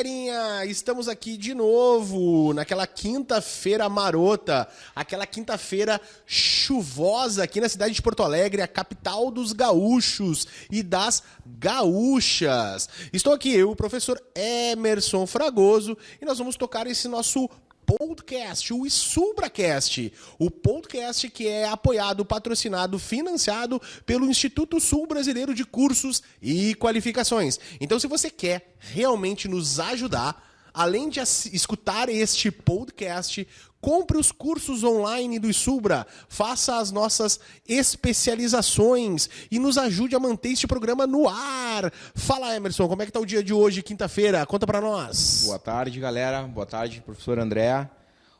galerinha! Estamos aqui de novo, naquela quinta-feira marota, aquela quinta-feira chuvosa aqui na cidade de Porto Alegre, a capital dos gaúchos e das gaúchas. Estou aqui, eu, o professor Emerson Fragoso, e nós vamos tocar esse nosso podcast, o SubraCast, o podcast que é apoiado, patrocinado, financiado pelo Instituto Sul Brasileiro de Cursos e Qualificações. Então, se você quer realmente nos ajudar, além de escutar este podcast, compre os cursos online do Subra, faça as nossas especializações e nos ajude a manter este programa no ar. Fala, Emerson, como é que está o dia de hoje, quinta-feira? Conta para nós. Boa tarde, galera. Boa tarde, professor André.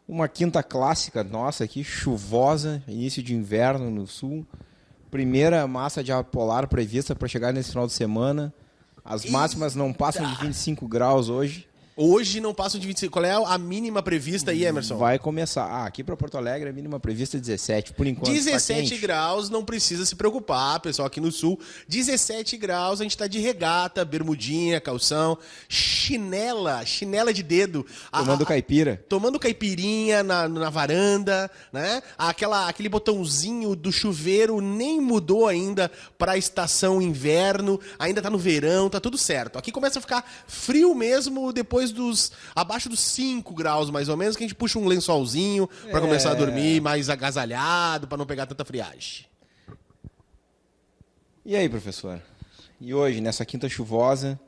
Uma quinta clássica nossa aqui, chuvosa, início de inverno no sul. Primeira massa de ar polar prevista para chegar nesse final de semana. As máximas não passam de 25 graus hoje. Hoje não passam de 25. Qual é a mínima prevista aí, Emerson? Vai começar. Aqui para Porto Alegre a mínima prevista é 17, por enquanto. 17 graus, não precisa se preocupar, pessoal, aqui no sul. 17 graus, a gente tá de regata, bermudinha, calção, chinela de dedo. Tomando caipira. Tomando caipirinha na varanda, né? Aquele botãozinho do chuveiro nem mudou ainda para a estação inverno, ainda tá no verão, tá tudo certo. Aqui começa a ficar frio mesmo depois abaixo dos 5 graus, mais ou menos, que a gente puxa um lençolzinho para começar a dormir mais agasalhado, para não pegar tanta friagem. E aí, professor? E hoje, nessa quinta chuvosa,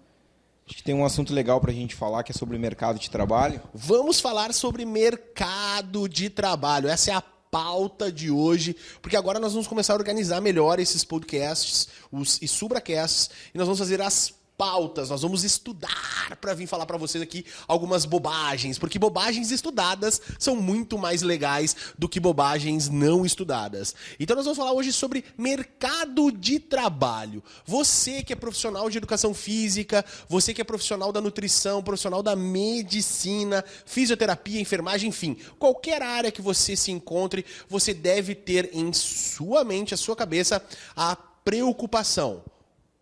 acho que tem um assunto legal para a gente falar, que é sobre o mercado de trabalho. Vamos falar sobre mercado de trabalho. Essa é a pauta de hoje, porque agora nós vamos começar a organizar melhor esses podcasts, os SubraCasts, e nós vamos fazer as pautas, nós vamos estudar para vir falar para vocês aqui algumas bobagens, porque bobagens estudadas são muito mais legais do que bobagens não estudadas. Então nós vamos falar hoje sobre mercado de trabalho. Você que é profissional de educação física, você que é profissional da nutrição, profissional da medicina, fisioterapia, enfermagem, enfim, qualquer área que você se encontre, você deve ter em sua mente, a sua cabeça, a preocupação.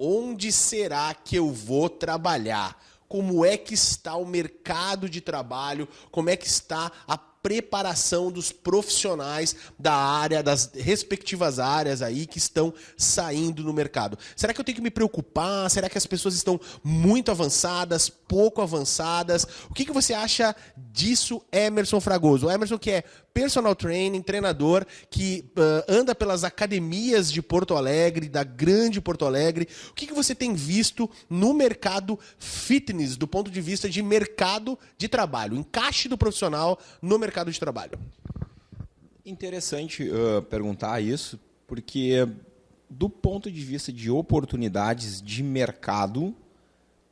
Onde será que eu vou trabalhar? Como é que está o mercado de trabalho? Como é que está a preparação dos profissionais da área, das respectivas áreas aí que estão saindo no mercado? Será que eu tenho que me preocupar? Será que as pessoas estão muito avançadas, pouco avançadas? O que você acha disso, Emerson Fragoso? O Emerson, que é personal training, treinador, que anda pelas academias de Porto Alegre, da grande Porto Alegre. O que você tem visto no mercado fitness, do ponto de vista de mercado de trabalho, encaixe do profissional no mercado de trabalho? Interessante perguntar isso, porque do ponto de vista de oportunidades de mercado,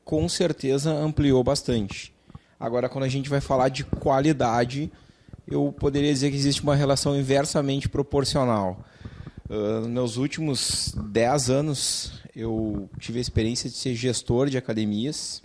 com certeza ampliou bastante. Agora, quando a gente vai falar de qualidade, eu poderia dizer que existe uma relação inversamente proporcional. Nos meus últimos 10 anos, eu tive a experiência de ser gestor de academias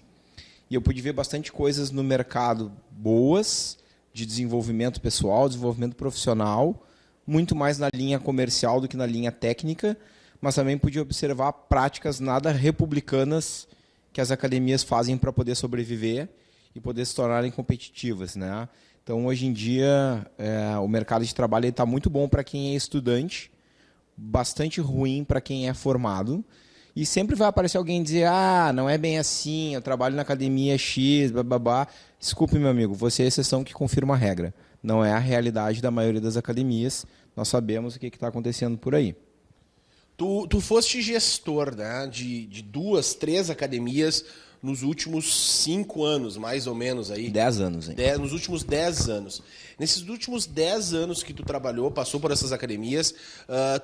e eu pude ver bastante coisas no mercado boas, de desenvolvimento pessoal, desenvolvimento profissional, muito mais na linha comercial do que na linha técnica, mas também pude observar práticas nada republicanas que as academias fazem para poder sobreviver e poder se tornarem competitivas, né? Então, hoje em dia, o mercado de trabalho está muito bom para quem é estudante, bastante ruim para quem é formado. E sempre vai aparecer alguém dizer, não é bem assim, eu trabalho na academia X, bababá. Desculpe, meu amigo, você é a exceção que confirma a regra. Não é a realidade da maioria das academias. Nós sabemos o que está acontecendo por aí. Tu foste gestor, né, de 2, 3 academias nos últimos 5 anos, mais ou menos aí. 10 anos, hein? Nos últimos 10 anos. Nesses últimos 10 anos que tu trabalhou, passou por essas academias,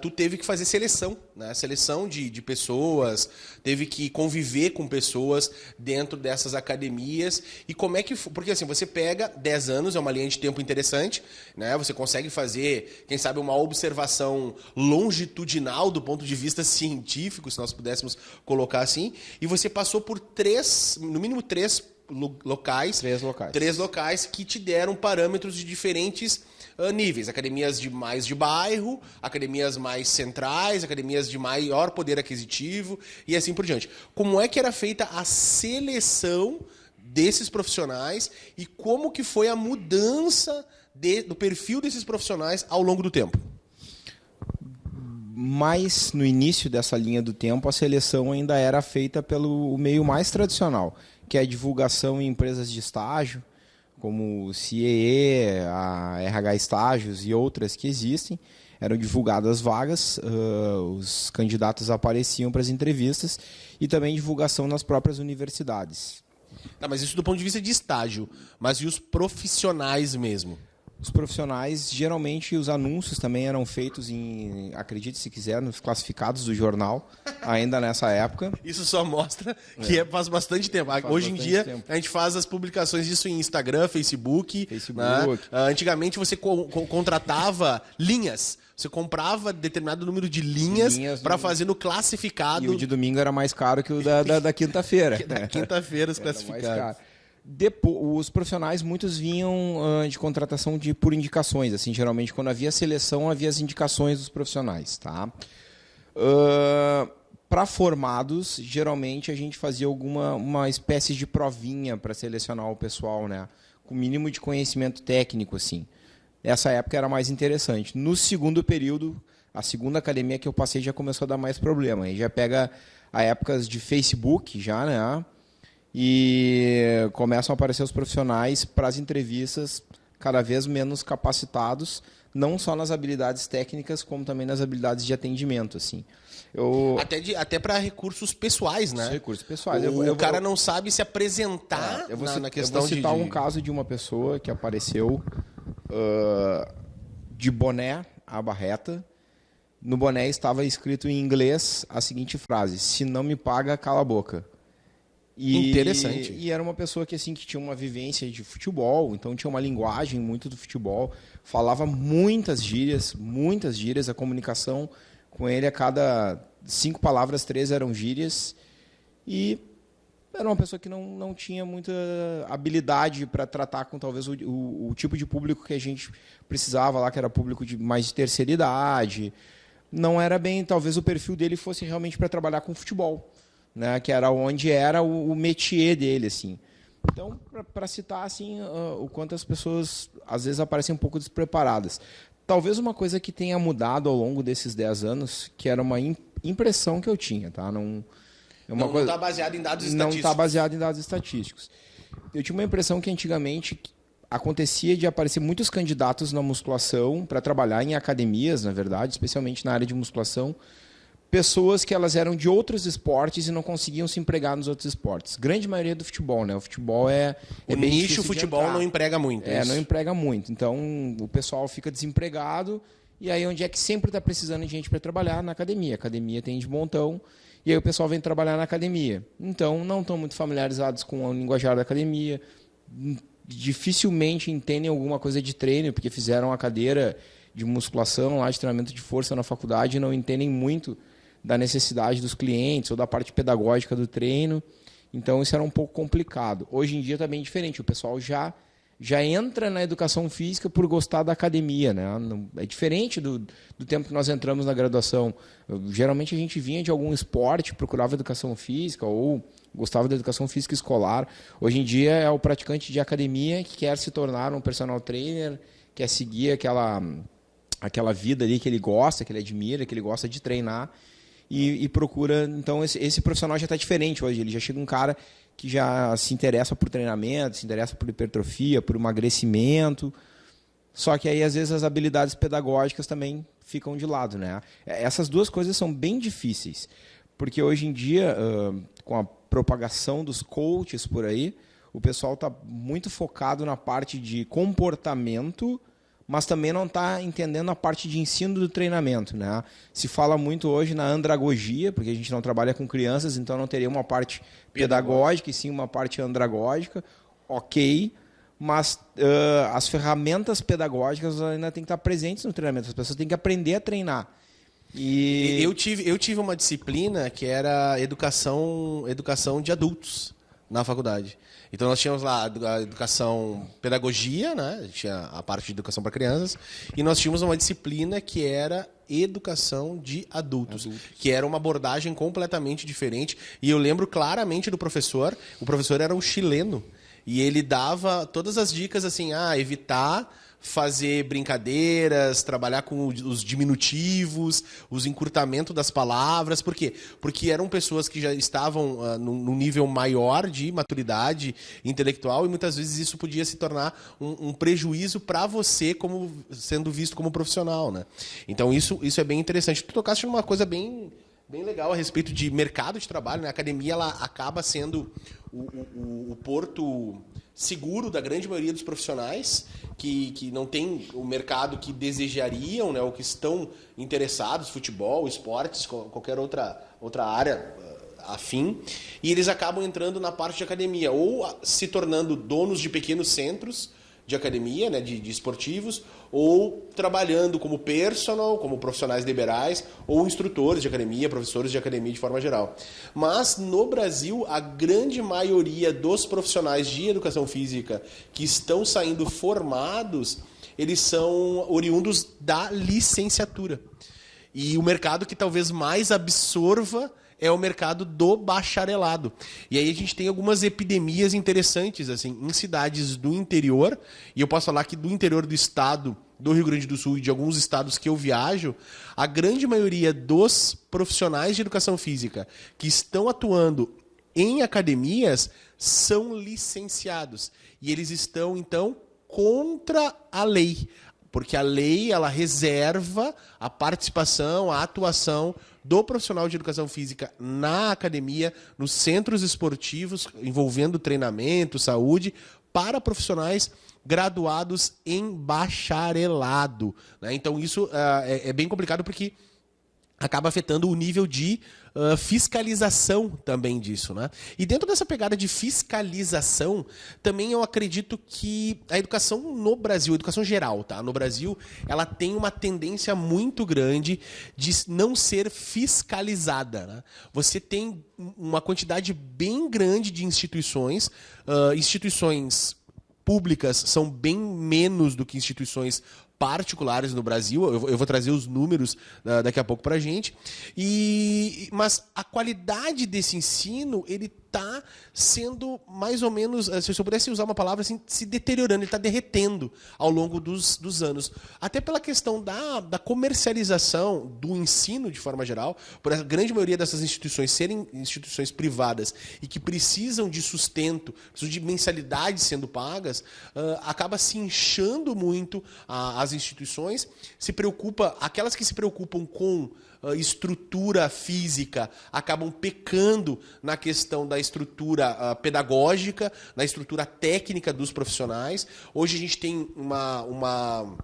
tu teve que fazer seleção, né? Seleção de pessoas, teve que conviver com pessoas dentro dessas academias. E como é que... Porque assim, você pega 10 anos, é uma linha de tempo interessante, né? Você consegue fazer, quem sabe, uma observação longitudinal do ponto de vista científico, se nós pudéssemos colocar assim, e você passou por no mínimo três locais. Três locais que te deram parâmetros de diferentes níveis. Academias mais de bairro, academias mais centrais, academias de maior poder aquisitivo e assim por diante. Como é que era feita a seleção desses profissionais e como que foi a mudança do perfil desses profissionais ao longo do tempo. Mas no início dessa linha do tempo, a seleção ainda era feita pelo meio mais tradicional, que é a divulgação em empresas de estágio, como o CIE, a RH Estágios e outras que existem. Eram divulgadas vagas, os candidatos apareciam para as entrevistas e também divulgação nas próprias universidades. Tá, mas isso do ponto de vista de estágio, mas e os profissionais mesmo? Os profissionais, geralmente, os anúncios também eram feitos em, acredite se quiser, nos classificados do jornal, ainda nessa época. Isso só mostra que faz bastante tempo. Hoje em dia, a gente faz as publicações disso em Instagram, Facebook. Né? Antigamente, você contratava linhas. Você comprava determinado número de linhas para fazer no classificado. E o de domingo era mais caro que o da quinta-feira. Da quinta-feira, os classificados. Os profissionais, muitos vinham de contratação por indicações. Assim, geralmente, quando havia seleção, havia as indicações dos profissionais. Tá? Para formados, geralmente, a gente fazia uma espécie de provinha para selecionar o pessoal, né? Com o mínimo de conhecimento técnico. Assim. Essa época era mais interessante. No segundo período, a segunda academia que eu passei já começou a dar mais problema. Aí já pega a épocas de Facebook, já, né? E começam a aparecer os profissionais para as entrevistas cada vez menos capacitados, não só nas habilidades técnicas, como também nas habilidades de atendimento. Assim. Até para recursos pessoais, né? Recursos pessoais. O cara não sabe se apresentar na questão de... Eu vou citar um caso de uma pessoa que apareceu de boné, aba reta. No boné estava escrito em inglês a seguinte frase: se não me paga, cala a boca. Interessante. E era uma pessoa que tinha uma vivência de futebol, então tinha uma linguagem muito do futebol, falava muitas gírias, a comunicação com ele, a cada 5 palavras, 3 eram gírias, e era uma pessoa que não tinha muita habilidade para tratar com talvez o tipo de público que a gente precisava lá, que era público mais de terceira idade. Não era bem, talvez o perfil dele fosse realmente para trabalhar com futebol. Né, que era onde era o métier dele, assim. Então, para citar assim, o quanto as pessoas às vezes aparecem um pouco despreparadas. Talvez uma coisa que tenha mudado ao longo desses 10 anos, que era uma impressão que eu tinha, tá? Não está baseado em dados estatísticos. Não está baseado em dados estatísticos. Eu tinha uma impressão que antigamente acontecia de aparecer muitos candidatos na musculação para trabalhar em academias, na verdade, especialmente na área de musculação, pessoas que elas eram de outros esportes e não conseguiam se empregar nos outros esportes. Grande maioria do futebol, né? O futebol o nicho futebol não emprega muito. Não emprega muito. Então, o pessoal fica desempregado e aí onde é que sempre está precisando de gente para trabalhar? Na academia. A academia tem de montão e aí o pessoal vem trabalhar na academia. Então, não estão muito familiarizados com o linguajar da academia, dificilmente entendem alguma coisa de treino, porque fizeram a cadeira de musculação, lá de treinamento de força na faculdade e não entendem muito da necessidade dos clientes ou da parte pedagógica do treino. Então, isso era um pouco complicado. Hoje em dia está bem diferente. O pessoal já entra na educação física por gostar da academia. Né? É diferente do tempo que nós entramos na graduação. Geralmente, a gente vinha de algum esporte, procurava educação física ou gostava da educação física escolar. Hoje em dia, é o praticante de academia que quer se tornar um personal trainer, quer seguir aquela vida ali que ele gosta, que ele admira, que ele gosta de treinar. E procura, então esse profissional já está diferente hoje, ele já chega um cara que já se interessa por treinamento, se interessa por hipertrofia, por emagrecimento, só que aí às vezes as habilidades pedagógicas também ficam de lado, né? Essas duas coisas são bem difíceis, porque hoje em dia, com a propagação dos coaches por aí, o pessoal está muito focado na parte de comportamento, mas também não está entendendo a parte de ensino do treinamento. Né? Se fala muito hoje na andragogia, porque a gente não trabalha com crianças, então não teria uma parte pedagógica e sim uma parte andragógica. Ok, mas as ferramentas pedagógicas ainda têm que estar presentes no treinamento. As pessoas têm que aprender a treinar. E eu tive uma disciplina que era educação de adultos na faculdade. Então nós tínhamos lá a educação pedagogia, né? Tinha a parte de educação para crianças, e nós tínhamos uma disciplina que era educação de adultos, que era uma abordagem completamente diferente. E eu lembro claramente do professor. O professor era um chileno. e ele dava todas as dicas assim, evitar fazer brincadeiras, trabalhar com os diminutivos, os encurtamentos das palavras. Por quê? Porque eram pessoas que já estavam num nível maior de maturidade intelectual e muitas vezes isso podia se tornar um prejuízo para você como sendo visto como profissional, né? Então isso é bem interessante. Tu tocaste numa coisa bem legal a respeito de mercado de trabalho, né? A academia ela acaba sendo o porto seguro da grande maioria dos profissionais que não tem o mercado que desejariam, né? Ou que estão interessados, futebol, esportes, qualquer outra área afim, e eles acabam entrando na parte de academia, ou se tornando donos de pequenos centros de academia, né, de esportivos, ou trabalhando como personal, como profissionais liberais, ou instrutores de academia, professores de academia de forma geral. Mas, no Brasil, a grande maioria dos profissionais de educação física que estão saindo formados, eles são oriundos da licenciatura. E o mercado que talvez mais absorva é o mercado do bacharelado. E aí a gente tem algumas epidemias interessantes assim, em cidades do interior, e eu posso falar que do interior do estado do Rio Grande do Sul e de alguns estados que eu viajo, a grande maioria dos profissionais de educação física que estão atuando em academias são licenciados. E eles estão, então, contra a lei. Porque a lei ela reserva a participação, a atuação do profissional de educação física na academia, nos centros esportivos, envolvendo treinamento, saúde, para profissionais graduados em bacharelado, né? Então isso é bem complicado porque acaba afetando o nível de fiscalização também disso, né? E dentro dessa pegada de fiscalização, também eu acredito que a educação no Brasil, a educação geral, tá? No Brasil, ela tem uma tendência muito grande de não ser fiscalizada, né? Você tem uma quantidade bem grande de instituições, instituições públicas são bem menos do que instituições particulares no Brasil. Eu vou trazer os números daqui a pouco para a gente. Mas a qualidade desse ensino, ele está sendo mais ou menos, se eu pudesse usar uma palavra assim, se deteriorando, ele está derretendo ao longo dos anos. Até pela questão da comercialização do ensino de forma geral, por a grande maioria dessas instituições serem instituições privadas e que precisam de sustento, precisam de mensalidades sendo pagas, acaba se inchando muito as instituições, aquelas que se preocupam com estrutura física acabam pecando na questão da estrutura pedagógica, na estrutura técnica dos profissionais. Hoje a gente tem uma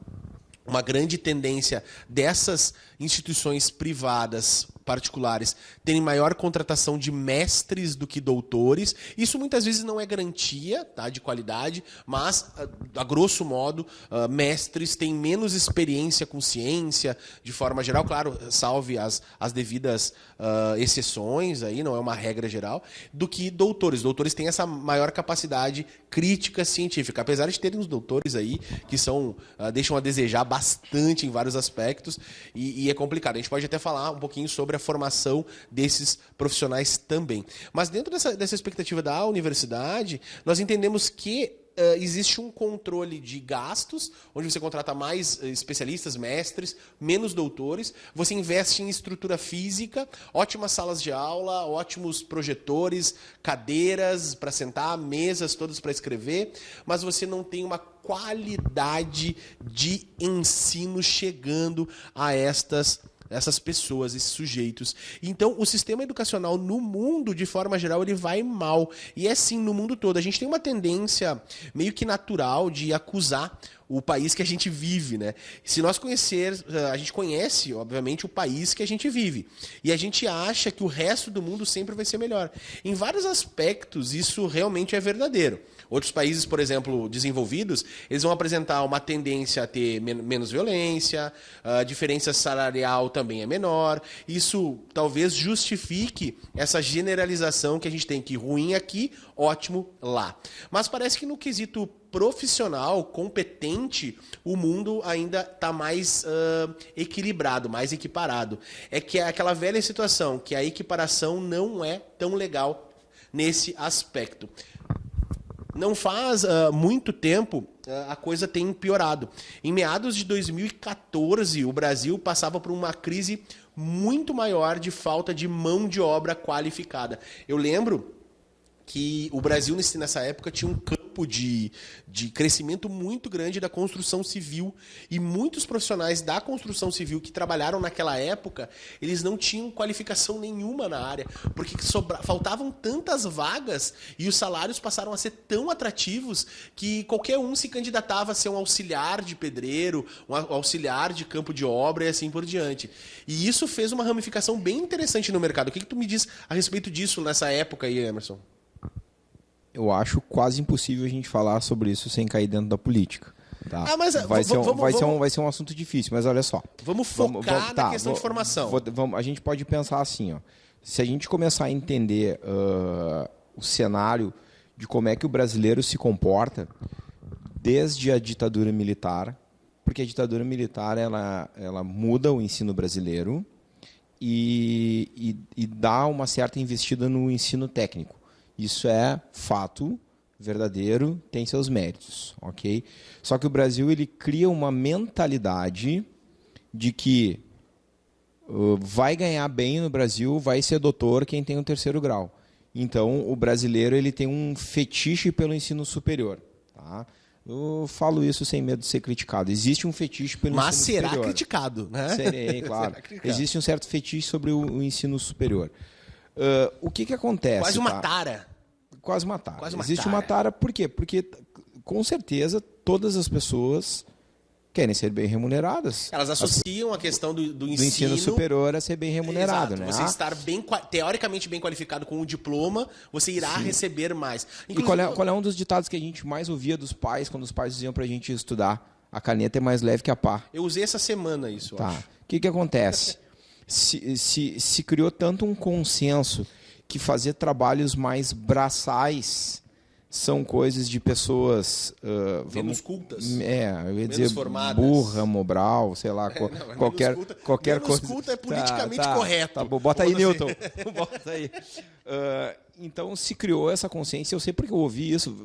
grande tendência dessas instituições privadas, particulares, terem maior contratação de mestres do que doutores. Isso muitas vezes não é garantia, tá, de qualidade, mas, a grosso modo, mestres têm menos experiência com ciência, de forma geral, claro, salve as devidas exceções, aí, não é uma regra geral, do que doutores. Doutores têm essa maior capacidade crítica científica, apesar de terem os doutores aí que deixam a desejar bastante em vários aspectos, e é complicado. A gente pode até falar um pouquinho sobre a formação desses profissionais também. Mas dentro dessa expectativa da universidade, nós entendemos que existe um controle de gastos, onde você contrata mais especialistas, mestres, menos doutores, você investe em estrutura física, ótimas salas de aula, ótimos projetores, cadeiras para sentar, mesas todas para escrever, mas você não tem uma qualidade de ensino chegando a essas pessoas, esses sujeitos. Então, o sistema educacional no mundo, de forma geral, ele vai mal. E é assim no mundo todo. A gente tem uma tendência meio que natural de acusar o país que a gente vive, né? Se nós a gente conhece, obviamente, o país que a gente vive. E a gente acha que o resto do mundo sempre vai ser melhor. Em vários aspectos, isso realmente é verdadeiro. Outros países, por exemplo, desenvolvidos, eles vão apresentar uma tendência a ter menos violência, a diferença salarial também é menor. Isso talvez justifique essa generalização que a gente tem, que ruim aqui, ótimo lá. Mas parece que no quesito profissional, competente, o mundo ainda está mais equilibrado, mais equiparado. É que é aquela velha situação, que a equiparação não é tão legal nesse aspecto. Não faz muito tempo a coisa tem piorado. Em meados de 2014, o Brasil passava por uma crise muito maior de falta de mão de obra qualificada. Eu lembro que o Brasil, nessa época, tinha um campo de crescimento muito grande da construção civil. E muitos profissionais da construção civil que trabalharam naquela época, eles não tinham qualificação nenhuma na área, porque faltavam tantas vagas e os salários passaram a ser tão atrativos que qualquer um se candidatava a ser um auxiliar de pedreiro, um auxiliar de campo de obra e assim por diante. E isso fez uma ramificação bem interessante no mercado. O que tu me diz a respeito disso nessa época aí, Emerson? Eu acho quase impossível a gente falar sobre isso sem cair dentro da política. Tá? Mas vai ser um assunto difícil, mas olha só. Vamos focar na questão de formação. A gente pode pensar assim, ó. Se a gente começar a entender o cenário de como é que o brasileiro se comporta desde a ditadura militar, porque a ditadura militar ela muda o ensino brasileiro e dá uma certa investida no ensino técnico. Isso é fato verdadeiro, tem seus méritos, ok? Só que o Brasil ele cria uma mentalidade de que vai ganhar bem no Brasil, vai ser doutor quem tem o 3º grau. Então, o brasileiro ele tem um fetiche pelo ensino superior. Tá? Eu falo isso sem medo de ser criticado. Existe um fetiche pelo ensino superior. Mas será criticado, né? Serei, claro. Existe um certo fetiche sobre o ensino superior. O que acontece? Quase uma tara. Quase uma tara. Existe uma tara, por quê? Porque, com certeza, todas as pessoas querem ser bem remuneradas. Elas associam a questão do ensino superior a ser bem remunerado. Exato. Né? Você estar teoricamente bem qualificado com o diploma, você irá receber mais. Inclusive, e qual é um dos ditados que a gente mais ouvia dos pais, quando os pais diziam para a gente estudar? A caneta é mais leve que a pá. Eu usei essa semana isso, eu acho. O que acontece? se criou tanto um consenso que fazer trabalhos mais braçais são coisas de pessoas menos cultas, eu ia dizer formadas. Burra, Mobral, sei lá, qualquer coisa. Culta é politicamente correto. Tá bom, bota aí, Newton. Bota aí. Então se criou essa consciência. Eu sei porque eu ouvi isso.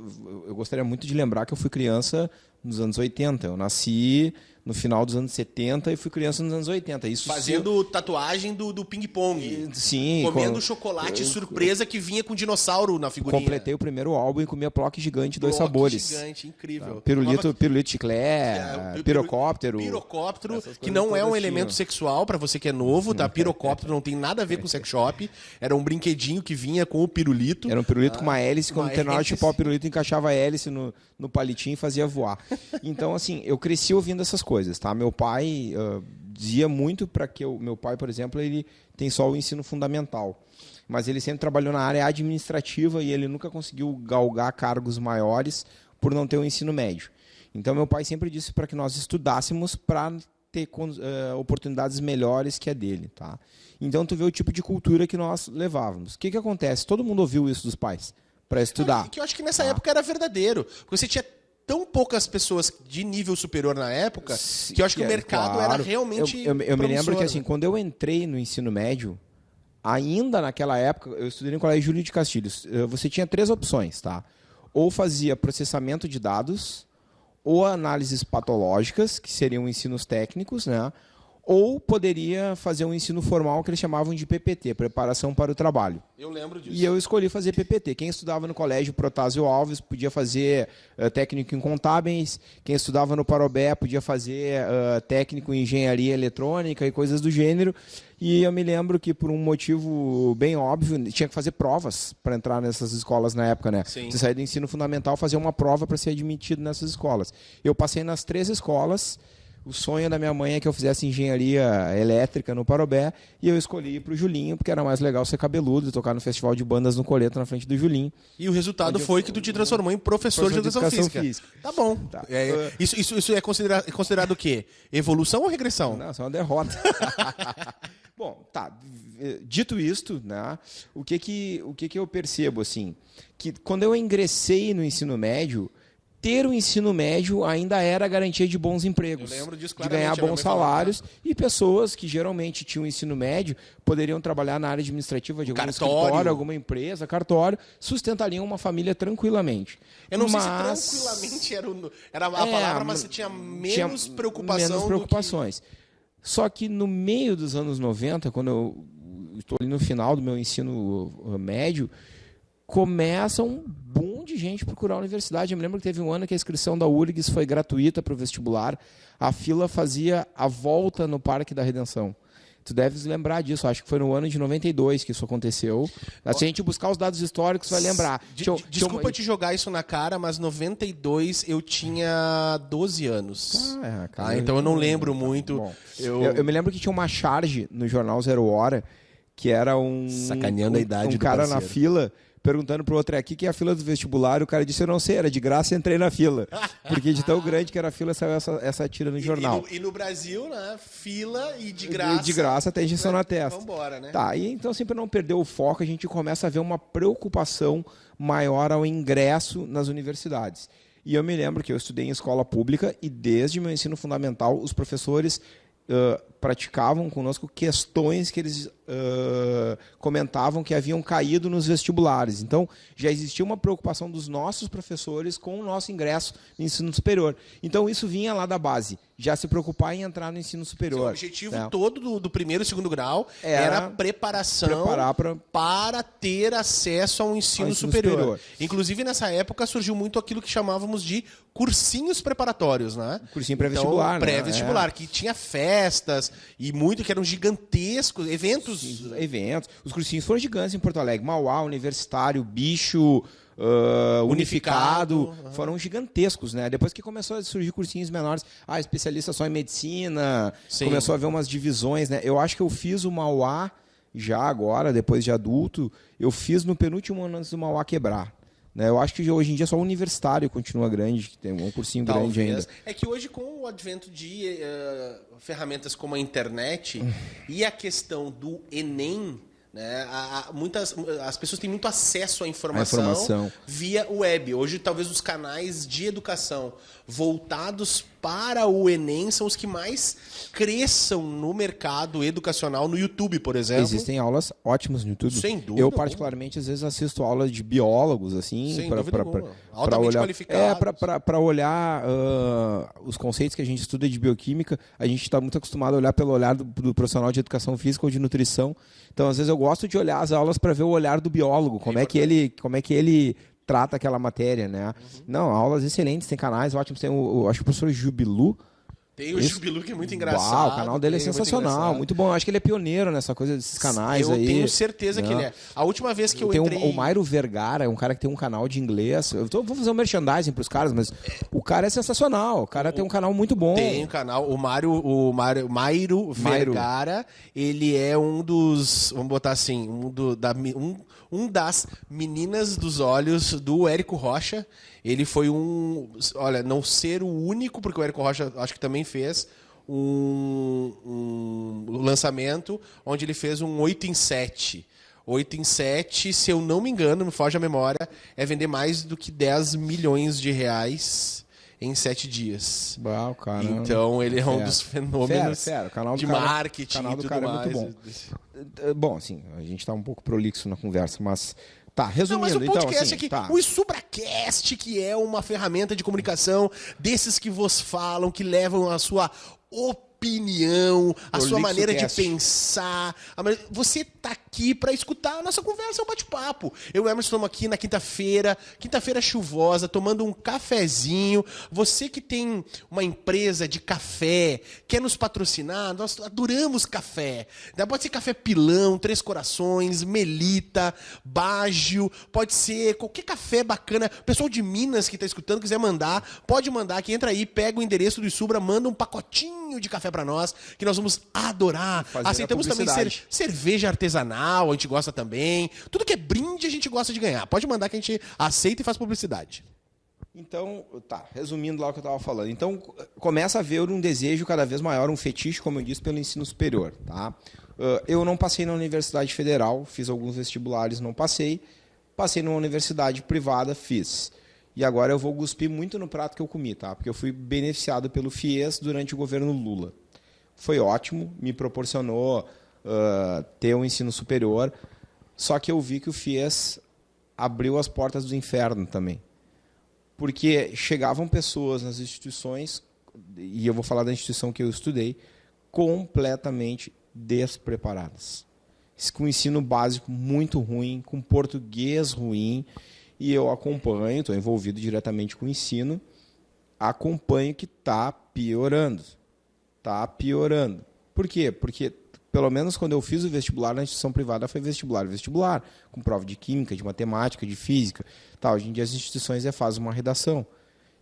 Eu gostaria muito de lembrar que eu fui criança nos anos 80. Eu nasci no final dos anos 70 e fui criança nos anos 80. Isso fazendo tatuagem do ping-pong. Sim. Comendo chocolate surpresa que vinha com dinossauro na figurinha. Completei o primeiro álbum e comia Plock gigante, 2 sabores. Gigante, incrível. Pirulito chiclé, pirocóptero. Pirocóptero, que não é um elemento sexual para você que é novo, tá? Pirocóptero não tem nada a ver com sex shop. Era um brinquedinho que vinha com o pirulito. Era um pirulito com uma hélice, quando terminava de chupar o pirulito, encaixava a hélice no palitinho e fazia voar. Então, assim, eu cresci ouvindo essas coisas, tá? Meu pai dizia muito para que meu pai, por exemplo, ele tem só o ensino fundamental, mas ele sempre trabalhou na área administrativa e ele nunca conseguiu galgar cargos maiores por não ter o ensino médio. Então, meu pai sempre disse para que nós estudássemos para ter oportunidades melhores que a dele, tá? Então, tu vê o tipo de cultura que nós levávamos. O que acontece? Todo mundo ouviu isso dos pais para estudar. Que eu acho que nessa época era verdadeiro, porque você tinha tão poucas pessoas de nível superior na época que eu acho que o mercado era realmente eu me lembro que assim, quando eu entrei no ensino médio, ainda naquela época, eu estudei no Colégio Júlio de Castilhos, você tinha 3 opções, tá? Ou fazia processamento de dados, ou análises patológicas, que seriam ensinos técnicos, né? Ou poderia fazer um ensino formal que eles chamavam de PPT, Preparação para o Trabalho. Eu lembro disso. E eu escolhi fazer PPT. Quem estudava no colégio Protásio Alves podia fazer técnico em contábeis, quem estudava no Parobé podia fazer técnico em engenharia eletrônica e coisas do gênero. E eu me lembro que, por um motivo bem óbvio, tinha que fazer provas para entrar nessas escolas na época, né? Sim. Você saía do ensino fundamental, fazer uma prova para ser admitido nessas escolas. Eu passei nas 3 escolas. O sonho da minha mãe é que eu fizesse engenharia elétrica no Parobé e eu escolhi ir para o Julinho, porque era mais legal ser cabeludo e tocar no festival de bandas no Coleto na frente do Julinho. E o resultado foi que tu te transformou em professor de educação física. Tá bom. Tá. Isso é considerado o quê? Evolução ou regressão? Não, isso é uma derrota. Bom, tá. Dito isto, né, o que eu percebo, assim, que quando eu ingressei no ensino médio, ter o ensino médio ainda era garantia de bons empregos, Eu lembro disso de claramente, ganhar a minha bons mãe falava, salários, e pessoas que geralmente tinham ensino médio poderiam trabalhar na área administrativa de algum escritório, alguma empresa, cartório, sustentariam uma família tranquilamente. Eu não sei se tranquilamente era a palavra, mas você tinha menos preocupação. Menos preocupações. Só que no meio dos anos 90, quando eu estou ali no final do meu ensino médio, começa um boom de gente procurar a universidade. Eu me lembro que teve um ano que a inscrição da URGS foi gratuita para o vestibular. A fila fazia a volta no Parque da Redenção. Tu deves lembrar disso, acho que foi no ano de 92 que isso aconteceu. Se a gente buscar os dados históricos, vai lembrar. Desculpa te jogar isso na cara, mas 92 eu tinha 12 anos. Então eu não lembro muito. Bom, eu me lembro que tinha uma charge no jornal Zero Hora, que era sacaneando a idade um cara na fila perguntando pro outro, aqui que é a fila do vestibular, e o cara disse, eu não sei, era de graça e entrei na fila. Porque de tão grande que era a fila, saiu essa tira no jornal. E no Brasil, né, fila e de graça. De graça até injeção na testa. Vambora, né? Tá, e então sempre não perder o foco, a gente começa a ver uma preocupação maior ao ingresso nas universidades. E eu me lembro que eu estudei em escola pública e desde meu ensino fundamental, os professores praticavam conosco questões que eles comentavam que haviam caído nos vestibulares. Então, já existia uma preocupação dos nossos professores com o nosso ingresso no ensino superior. Então, isso vinha lá da base, já se preocupar em entrar no ensino superior. O objetivo todo do primeiro e segundo grau era preparação para ter acesso ao ensino superior. Inclusive, nessa época, surgiu muito aquilo que chamávamos de cursinhos preparatórios, né? Cursinho pré-vestibular, então, pré-vestibular, que tinha festas e muito, que eram gigantescos, eventos. Os cursinhos foram gigantes em Porto Alegre. Mauá, Universitário, Bicho, Unificado, foram gigantescos, né? Depois que começou a surgir cursinhos menores, especialista só em medicina, começou a haver umas divisões, né? Eu acho que eu fiz o Mauá já agora, depois de adulto, eu fiz no penúltimo ano antes do Mauá quebrar. Eu acho que hoje em dia só o universitário continua grande, que tem um cursinho grande ainda. É que hoje, com o advento de ferramentas como a internet e a questão do Enem, né, as pessoas têm muito acesso à informação via web. Hoje, talvez os canais de educação voltados para o Enem são os que mais cresçam no mercado educacional, no YouTube, por exemplo. Existem aulas ótimas no YouTube. Sem dúvida. Eu, particularmente, às vezes assisto aulas de biólogos, assim, altamente qualificados. Para olhar os conceitos que a gente estuda de bioquímica. A gente está muito acostumado a olhar pelo olhar do profissional de educação física ou de nutrição. Então, às vezes, eu gosto de olhar as aulas para ver o olhar do biólogo, como é que ele trata aquela matéria, né? Não, aulas excelentes, tem canais ótimos, tem acho que o professor Jubilu. Tem o Jubilu, que é muito engraçado. O canal dele é sensacional, muito bom. Eu acho que ele é pioneiro nessa coisa desses canais aí. Eu tenho certeza que ele é. A última vez que eu entrei... O Mairo Vergara é um cara que tem um canal de inglês. Vou fazer um merchandising pros caras, mas o cara é sensacional. O cara tem um canal muito bom. Tem um canal. O Mairo Vergara, ele é um dos... Vamos botar assim, um das meninas dos olhos do Érico Rocha. Ele foi olha, não ser o único, porque o Érico Rocha acho que também fez um lançamento onde ele fez um 8 em 7. 8 em 7, se eu não me engano, me foge a memória, é vender mais do que 10 milhões de reais em 7 dias. Cara, então ele é um dos fenômenos de marketing. O canal do cara é muito bom. Bom, assim, a gente está um pouco prolixo na conversa, mas... Tá, resumindo, mas o podcast aqui, o SubraCast, que é uma ferramenta de comunicação desses que vos falam, que levam a sua opinião, a sua maneira de pensar. Você tá aqui para escutar a nossa conversa, é um bate-papo. Eu e o Emerson estamos aqui na quinta-feira chuvosa, tomando um cafezinho. Você que tem uma empresa de café, quer nos patrocinar, nós adoramos café. Pode ser café Pilão, Três Corações, Melita, Baggio, pode ser qualquer café bacana. O pessoal de Minas que está escutando, quiser mandar, pode mandar aqui, entra aí, pega o endereço do Subra, manda um pacotinho de café para nós, que nós vamos adorar. Aceitamos também cerveja artesanal, a gente gosta também. Tudo que é brinde a gente gosta de ganhar. Pode mandar que a gente aceita e faz publicidade. Então, resumindo lá o que eu estava falando. Então, começa a haver um desejo cada vez maior, um fetiche, como eu disse, pelo ensino superior. Tá? Eu não passei na Universidade Federal, fiz alguns vestibulares, não passei. Passei numa universidade privada, fiz. E agora eu vou cuspir muito no prato que eu comi, tá? Porque eu fui beneficiado pelo FIES durante o governo Lula. Foi ótimo, me proporcionou ter um ensino superior, só que eu vi que o FIES abriu as portas do inferno também. Porque chegavam pessoas nas instituições, e eu vou falar da instituição que eu estudei, completamente despreparadas. Com ensino básico muito ruim, com português ruim, e eu acompanho, estou envolvido diretamente com o ensino, acompanho que está piorando. Está piorando. Por quê? Porque, pelo menos quando eu fiz o vestibular na instituição privada, foi vestibular, com prova de química, de matemática, de física. Tá, hoje em dia as instituições fazem uma redação.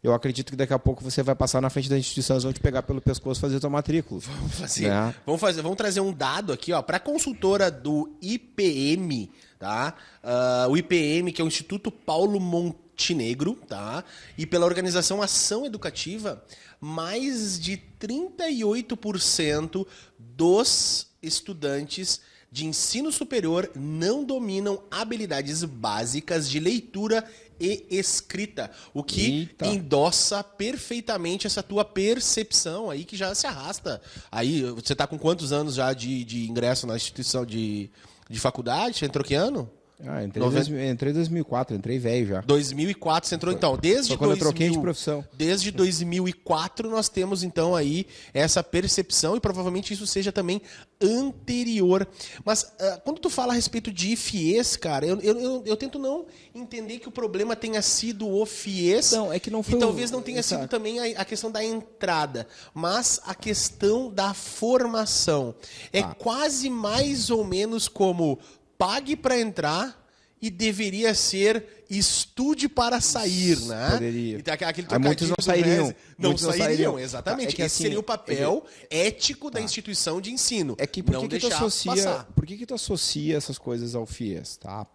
Eu acredito que daqui a pouco você vai passar na frente da instituição, eles vão te pegar pelo pescoço e fazer a tua matrícula. Vamos fazer. Né? Vamos trazer um dado aqui, ó, para a consultora do IPM, tá? O IPM, que é o Instituto Paulo Montenegro, tá? E pela organização Ação Educativa, mais de 38% dos estudantes de ensino superior não dominam habilidades básicas de leitura e escrita, o que endossa perfeitamente essa tua percepção aí que já se arrasta. Aí, você está com quantos anos já de ingresso na instituição de faculdade? Você entrou que ano? Entrei em 2004, entrei velho já. 2004 você entrou, então. Desde quando eu troquei de profissão. Desde 2004 nós temos, então, aí essa percepção e provavelmente isso seja também anterior. Mas quando tu fala a respeito de FIES, cara, eu tento não entender que o problema tenha sido o FIES. Não, é que não foi. E talvez não tenha sido também a questão da entrada, mas a questão da formação. É quase mais ou menos como pague para entrar e deveria ser estude para sair, né? Poderia. Aquele muitos não sairiam. Não sairiam, exatamente. É que, esse seria o papel ético da instituição de ensino. É que por que tu associa essas coisas ao FIES, tá?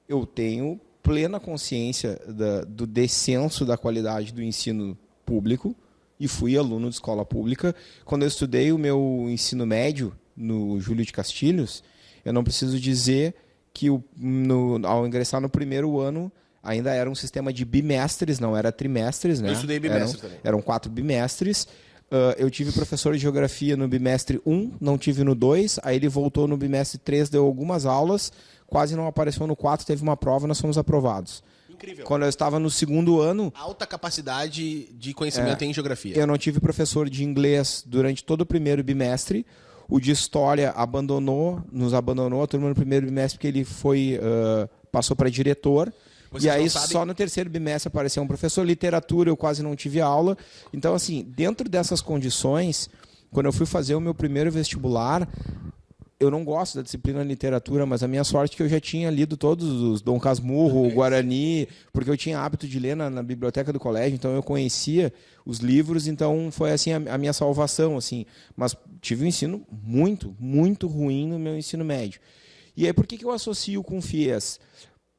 Eu tenho plena consciência do descenso da qualidade do ensino público e fui aluno de escola pública. Quando eu estudei o meu ensino médio no Júlio de Castilhos, eu não preciso dizer que ao ingressar no primeiro ano ainda era um sistema de bimestres, não era trimestres, né? Eu estudei bimestres também. Eram 4 bimestres. Eu tive professor de geografia no bimestre 1, não tive no 2, aí ele voltou no bimestre 3, deu algumas aulas, quase não apareceu no 4, teve uma prova, nós fomos aprovados. Incrível. Quando eu estava no segundo ano... Alta capacidade de conhecimento em geografia. Eu não tive professor de inglês durante todo o primeiro bimestre. O de história nos abandonou a turma no primeiro bimestre porque ele passou para diretor. E aí só no terceiro bimestre apareceu um professor. Literatura eu quase não tive aula. Então, assim, dentro dessas condições, quando eu fui fazer o meu primeiro vestibular, eu não gosto da disciplina literatura, mas a minha sorte é que eu já tinha lido todos os Dom Casmurro, o Guarani, porque eu tinha hábito de ler na biblioteca do colégio, então eu conhecia os livros, então foi assim a minha salvação, assim. Mas tive um ensino muito, muito ruim no meu ensino médio. E aí por que eu associo com o FIES?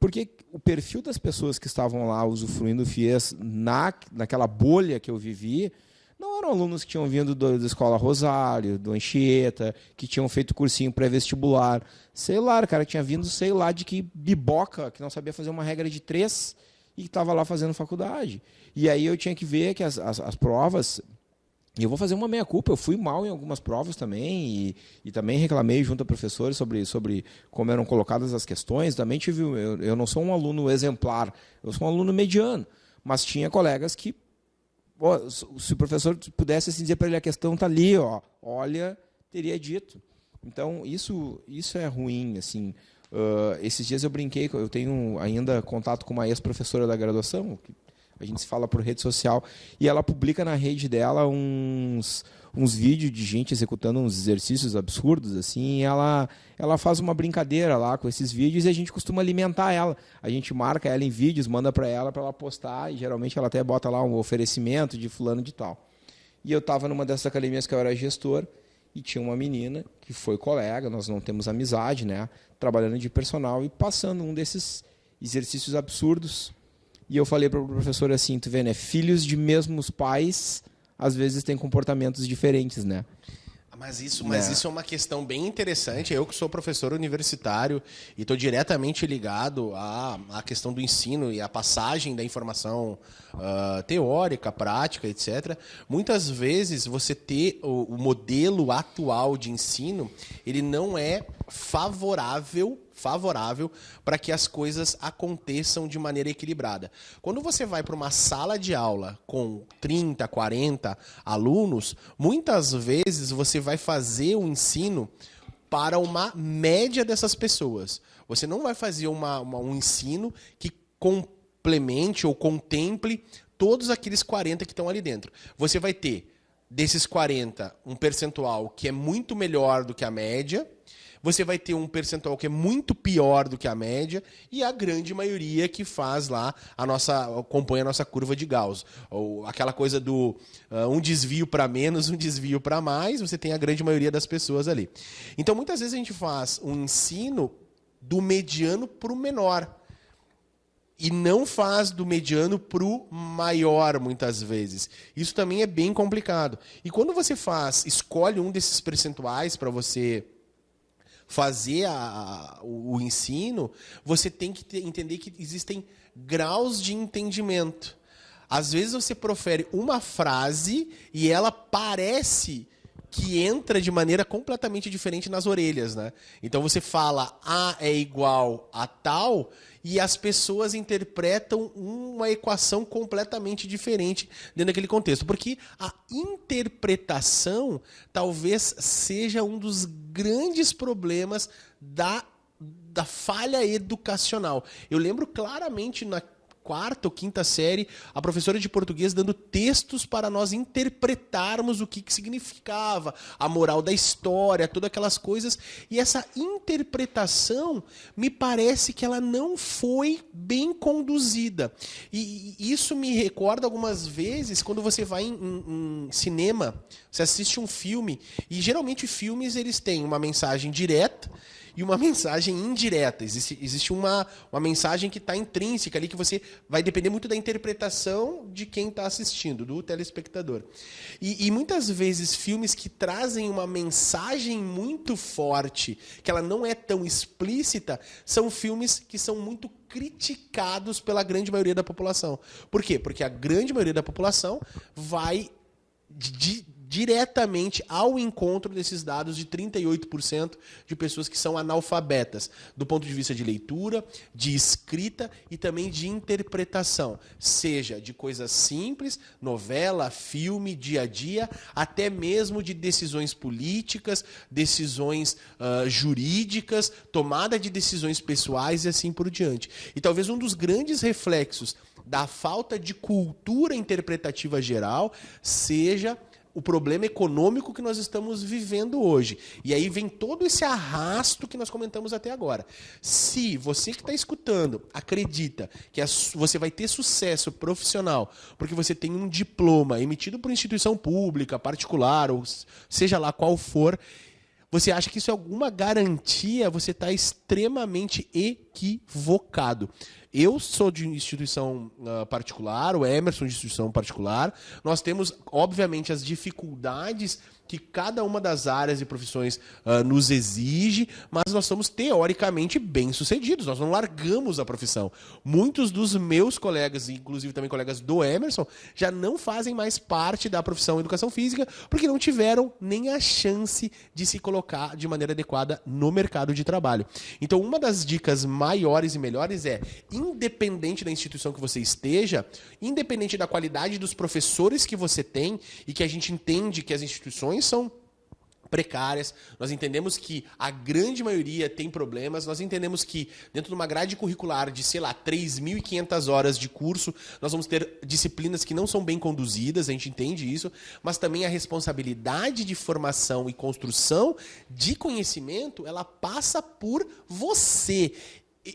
Porque o perfil das pessoas que estavam lá usufruindo do FIES naquela bolha que eu vivi, não eram alunos que tinham vindo da Escola Rosário, do Anchieta, que tinham feito cursinho pré-vestibular. Sei lá, o cara tinha vindo, sei lá, de que biboca, que não sabia fazer uma regra de 3 e que estava lá fazendo faculdade. E aí eu tinha que ver que as provas... E eu vou fazer uma meia-culpa, eu fui mal em algumas provas também e também reclamei junto a professores sobre como eram colocadas as questões. Também tive... Eu não sou um aluno exemplar, eu sou um aluno mediano, mas tinha colegas que... se o professor pudesse assim, dizer para ele a questão está ali, olha, teria dito. Então, isso é ruim. Assim. Esses dias eu brinquei, eu tenho ainda contato com uma ex-professora da graduação, que a gente se fala por rede social, e ela publica na rede dela uns vídeos de gente executando uns exercícios absurdos, assim, e ela faz uma brincadeira lá com esses vídeos e a gente costuma alimentar ela. A gente marca ela em vídeos, manda para ela postar, e geralmente ela até bota lá um oferecimento de fulano de tal. E eu estava numa dessas academias que eu era gestor, e tinha uma menina que foi colega, nós não temos amizade, né, trabalhando de personal e passando um desses exercícios absurdos. E eu falei para o professor assim, tu vê, né, filhos de mesmos pais às vezes têm comportamentos diferentes, né? Mas isso é uma questão bem interessante. Eu que sou professor universitário e estou diretamente ligado à questão do ensino e à passagem da informação teórica, prática, etc. Muitas vezes você ter o modelo atual de ensino, ele não é favorável para que as coisas aconteçam de maneira equilibrada. Quando você vai para uma sala de aula com 30, 40 alunos, muitas vezes você vai fazer o ensino para uma média dessas pessoas. Você não vai fazer um ensino que complemente ou contemple todos aqueles 40 que estão ali dentro. Você vai ter, desses 40, um percentual que é muito melhor do que a média. Você vai ter um percentual que é muito pior do que a média e a grande maioria que faz lá acompanha a nossa curva de Gauss. Ou aquela coisa do um desvio para menos, um desvio para mais, você tem a grande maioria das pessoas ali. Então, muitas vezes a gente faz um ensino do mediano para o menor. E não faz do mediano para o maior, muitas vezes. Isso também é bem complicado. E quando você escolhe um desses percentuais para você fazer o ensino, você tem que entender que existem graus de entendimento. Às vezes você profere uma frase e ela parece que entra de maneira completamente diferente nas orelhas, né? Então você fala A é igual a tal e as pessoas interpretam uma equação completamente diferente dentro daquele contexto. Porque a interpretação talvez seja um dos grandes problemas da falha educacional. Eu lembro claramente na quarta ou quinta série, a professora de português dando textos para nós interpretarmos o que significava, a moral da história, todas aquelas coisas. E essa interpretação, me parece que ela não foi bem conduzida. E isso me recorda algumas vezes, quando você vai em cinema, você assiste um filme, e geralmente filmes eles têm uma mensagem direta, e uma mensagem indireta. Existe uma mensagem que está intrínseca ali, que você vai depender muito da interpretação de quem está assistindo, do telespectador. E muitas vezes filmes que trazem uma mensagem muito forte, que ela não é tão explícita, são filmes que são muito criticados pela grande maioria da população. Por quê? Porque a grande maioria da população vai diretamente ao encontro desses dados de 38% de pessoas que são analfabetas, do ponto de vista de leitura, de escrita e também de interpretação, seja de coisas simples, novela, filme, dia a dia, até mesmo de decisões políticas, decisões jurídicas, tomada de decisões pessoais e assim por diante. E talvez um dos grandes reflexos da falta de cultura interpretativa geral seja o problema econômico que nós estamos vivendo hoje. E aí vem todo esse arrasto que nós comentamos até agora. Se você que está escutando acredita que você vai ter sucesso profissional porque você tem um diploma emitido por instituição pública, particular, ou seja lá qual for, você acha que isso é alguma garantia, você está extremamente equivocado. Eu sou de instituição particular, o Emerson de instituição particular. Nós temos, obviamente, as dificuldades que cada uma das áreas e profissões nos exige, mas nós somos teoricamente bem-sucedidos. Nós não largamos a profissão. Muitos dos meus colegas, inclusive também colegas do Emerson, já não fazem mais parte da profissão educação física porque não tiveram nem a chance de se colocar de maneira adequada no mercado de trabalho. Então, uma das dicas maiores e melhores é, independente da instituição que você esteja, independente da qualidade dos professores que você tem, e que a gente entende que as instituições são precárias, nós entendemos que a grande maioria tem problemas, nós entendemos que dentro de uma grade curricular de, 3.500 horas de curso, nós vamos ter disciplinas que não são bem conduzidas, a gente entende isso, mas também a responsabilidade de formação e construção de conhecimento, ela passa por você.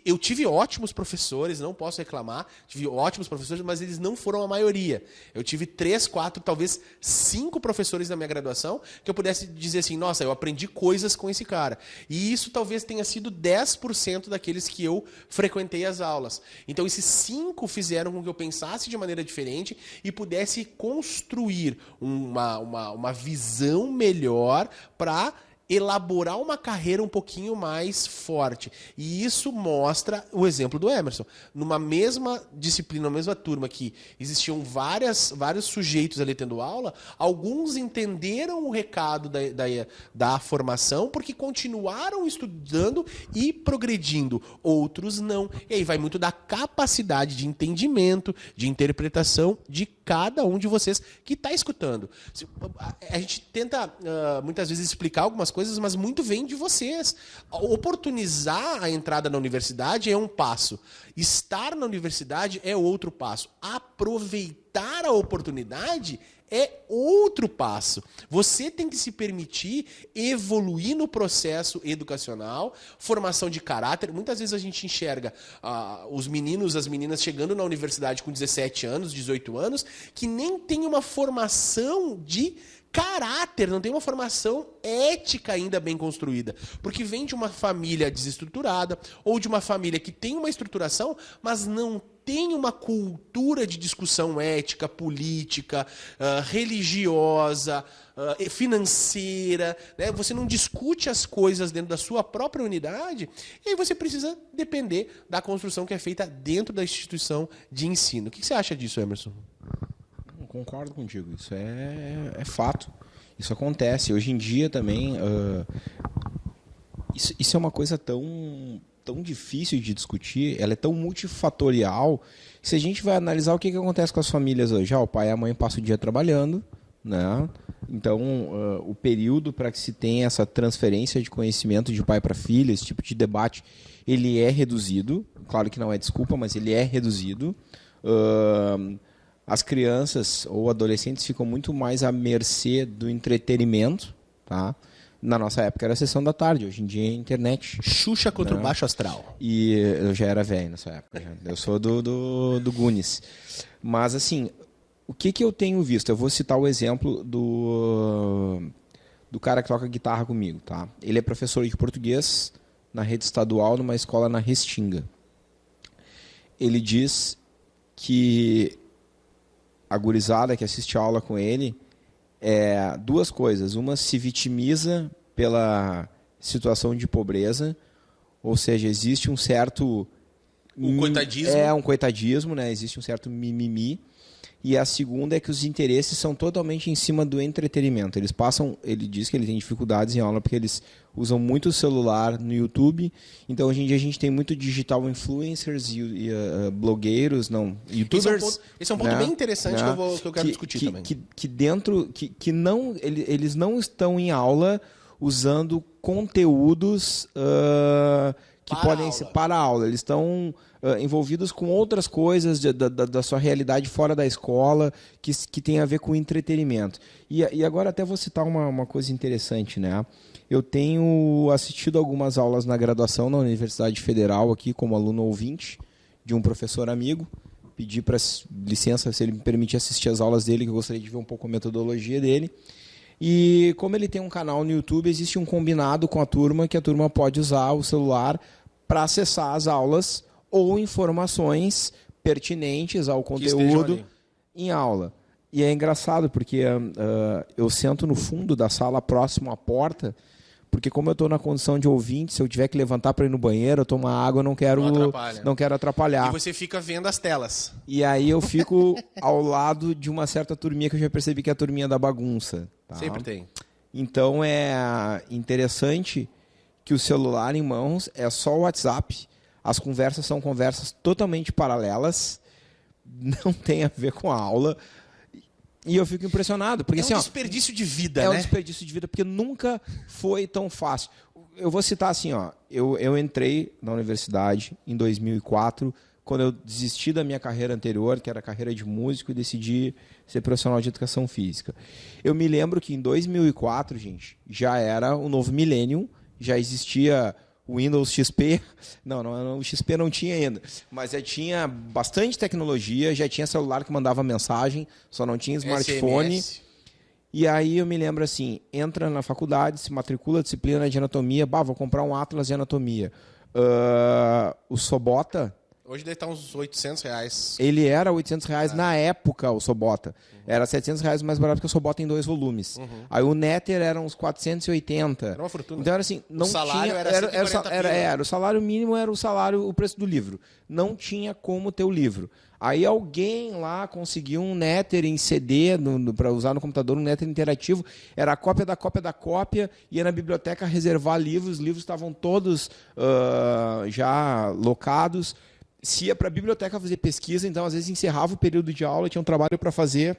Eu tive ótimos professores, não posso reclamar, tive ótimos professores, mas eles não foram a maioria. Eu tive 3, 4, talvez 5 professores na minha graduação que eu pudesse dizer assim, nossa, eu aprendi coisas com esse cara. E isso talvez tenha sido 10% daqueles que eu frequentei as aulas. Então esses 5 fizeram com que eu pensasse de maneira diferente e pudesse construir uma visão melhor para elaborar uma carreira um pouquinho mais forte. E isso mostra o exemplo do Emerson. Numa mesma disciplina, na mesma turma que existiam vários sujeitos ali tendo aula, alguns entenderam o recado da formação porque continuaram estudando e progredindo. Outros não. E aí vai muito da capacidade de entendimento, de interpretação de cada um de vocês que está escutando. A gente tenta muitas vezes explicar algumas coisas, mas muito vem de vocês. Oportunizar a entrada na universidade é um passo. Estar na universidade é outro passo. Aproveitar a oportunidade é outro passo. Você tem que se permitir evoluir no processo educacional, formação de caráter. Muitas vezes a gente enxerga os meninos, as meninas chegando na universidade com 17 anos, 18 anos, que nem tem uma formação de caráter, não tem uma formação ética ainda bem construída. Porque vem de uma família desestruturada ou de uma família que tem uma estruturação, mas não tem uma cultura de discussão ética, política, religiosa, financeira, né? Você não discute as coisas dentro da sua própria unidade e aí você precisa depender da construção que é feita dentro da instituição de ensino. O que você acha disso, Emerson? Concordo contigo, isso é fato. Isso acontece. Hoje em dia também, isso é uma coisa tão difícil de discutir, ela é tão multifatorial. Se a gente vai analisar o que acontece com as famílias hoje, o pai e a mãe passam o dia trabalhando, né? Então, o período para que se tenha essa transferência de conhecimento de pai para filho, esse tipo de debate, ele é reduzido. Claro que não é desculpa, mas ele é reduzido. As crianças ou adolescentes ficam muito mais à mercê do entretenimento, tá? Na nossa época era a sessão da tarde, hoje em dia é a internet. Xuxa contra o Baixo Astral. E eu já era velho nessa época. Eu sou do Goonies. Mas, assim, o que eu tenho visto? Eu vou citar o exemplo do cara que toca guitarra comigo, tá? Ele é professor de português na rede estadual, numa escola na Restinga. Ele diz que a gurizada que assiste a aula com ele, duas coisas. Uma, se vitimiza pela situação de pobreza, ou seja, existe um certo... Um coitadismo. Um coitadismo, né? Existe um certo mimimi. E a segunda é que os interesses são totalmente em cima do entretenimento. Ele diz que ele tem dificuldades em aula porque eles usam muito o celular no YouTube. Então, hoje em dia, a gente tem muito digital influencers e blogueiros, não, youtubers. Esse é um ponto bem interessante que eu quero discutir também. Eles não estão em aula usando conteúdos que podem ser para a aula. Eles estão envolvidos com outras coisas da sua realidade fora da escola, que tem a ver com entretenimento. E agora até vou citar uma coisa interessante, né? Eu tenho assistido algumas aulas na graduação na Universidade Federal, aqui como aluno ouvinte de um professor amigo. Pedi para licença se ele me permitir assistir as aulas dele, que eu gostaria de ver um pouco a metodologia dele. E como ele tem um canal no YouTube, existe um combinado com a turma que a turma pode usar o celular para acessar as aulas ou informações pertinentes ao conteúdo em aula. E é engraçado porque eu sento no fundo da sala, próximo à porta, porque como eu estou na condição de ouvinte, se eu tiver que levantar para ir no banheiro, eu tomar água, eu não quero atrapalhar. E você fica vendo as telas. E aí eu fico ao lado de uma certa turminha que eu já percebi que é a turminha da bagunça. Tá? Sempre tem. Então é interessante que o celular em mãos é só o WhatsApp. As conversas são conversas totalmente paralelas, não tem a ver com a aula. E eu fico impressionado. Porque, um desperdício de vida, né? É um desperdício de vida, porque nunca foi tão fácil. Eu vou citar assim, eu entrei na universidade em 2004, quando eu desisti da minha carreira anterior, que era a carreira de músico, e decidi ser profissional de educação física. Eu me lembro que em 2004, gente, já era o novo milênio, já existia o Windows XP. Não, o XP não tinha ainda. Mas já tinha bastante tecnologia, já tinha celular que mandava mensagem, só não tinha smartphone. SMS. E aí eu me lembro assim, entra na faculdade, se matricula disciplina de anatomia, vou comprar um atlas de anatomia. O Sobota... Hoje deve estar uns R$800. Ele era R$800 na época, o Sobota. Era R$700 mais barato que o Sobota em 2 volumes. Aí o Nether era uns 480. Era uma fortuna. Então era assim, não o salário tinha, era 140 pila. o salário mínimo era o preço do livro. Não tinha como ter o livro. Aí alguém lá conseguiu um Nether em CD para usar no computador, um Nether interativo. Era a cópia da cópia da cópia. Ia na biblioteca reservar livros. Os livros estavam todos já locados. Se ia para a biblioteca fazer pesquisa, então às vezes encerrava o período de aula, tinha um trabalho para fazer,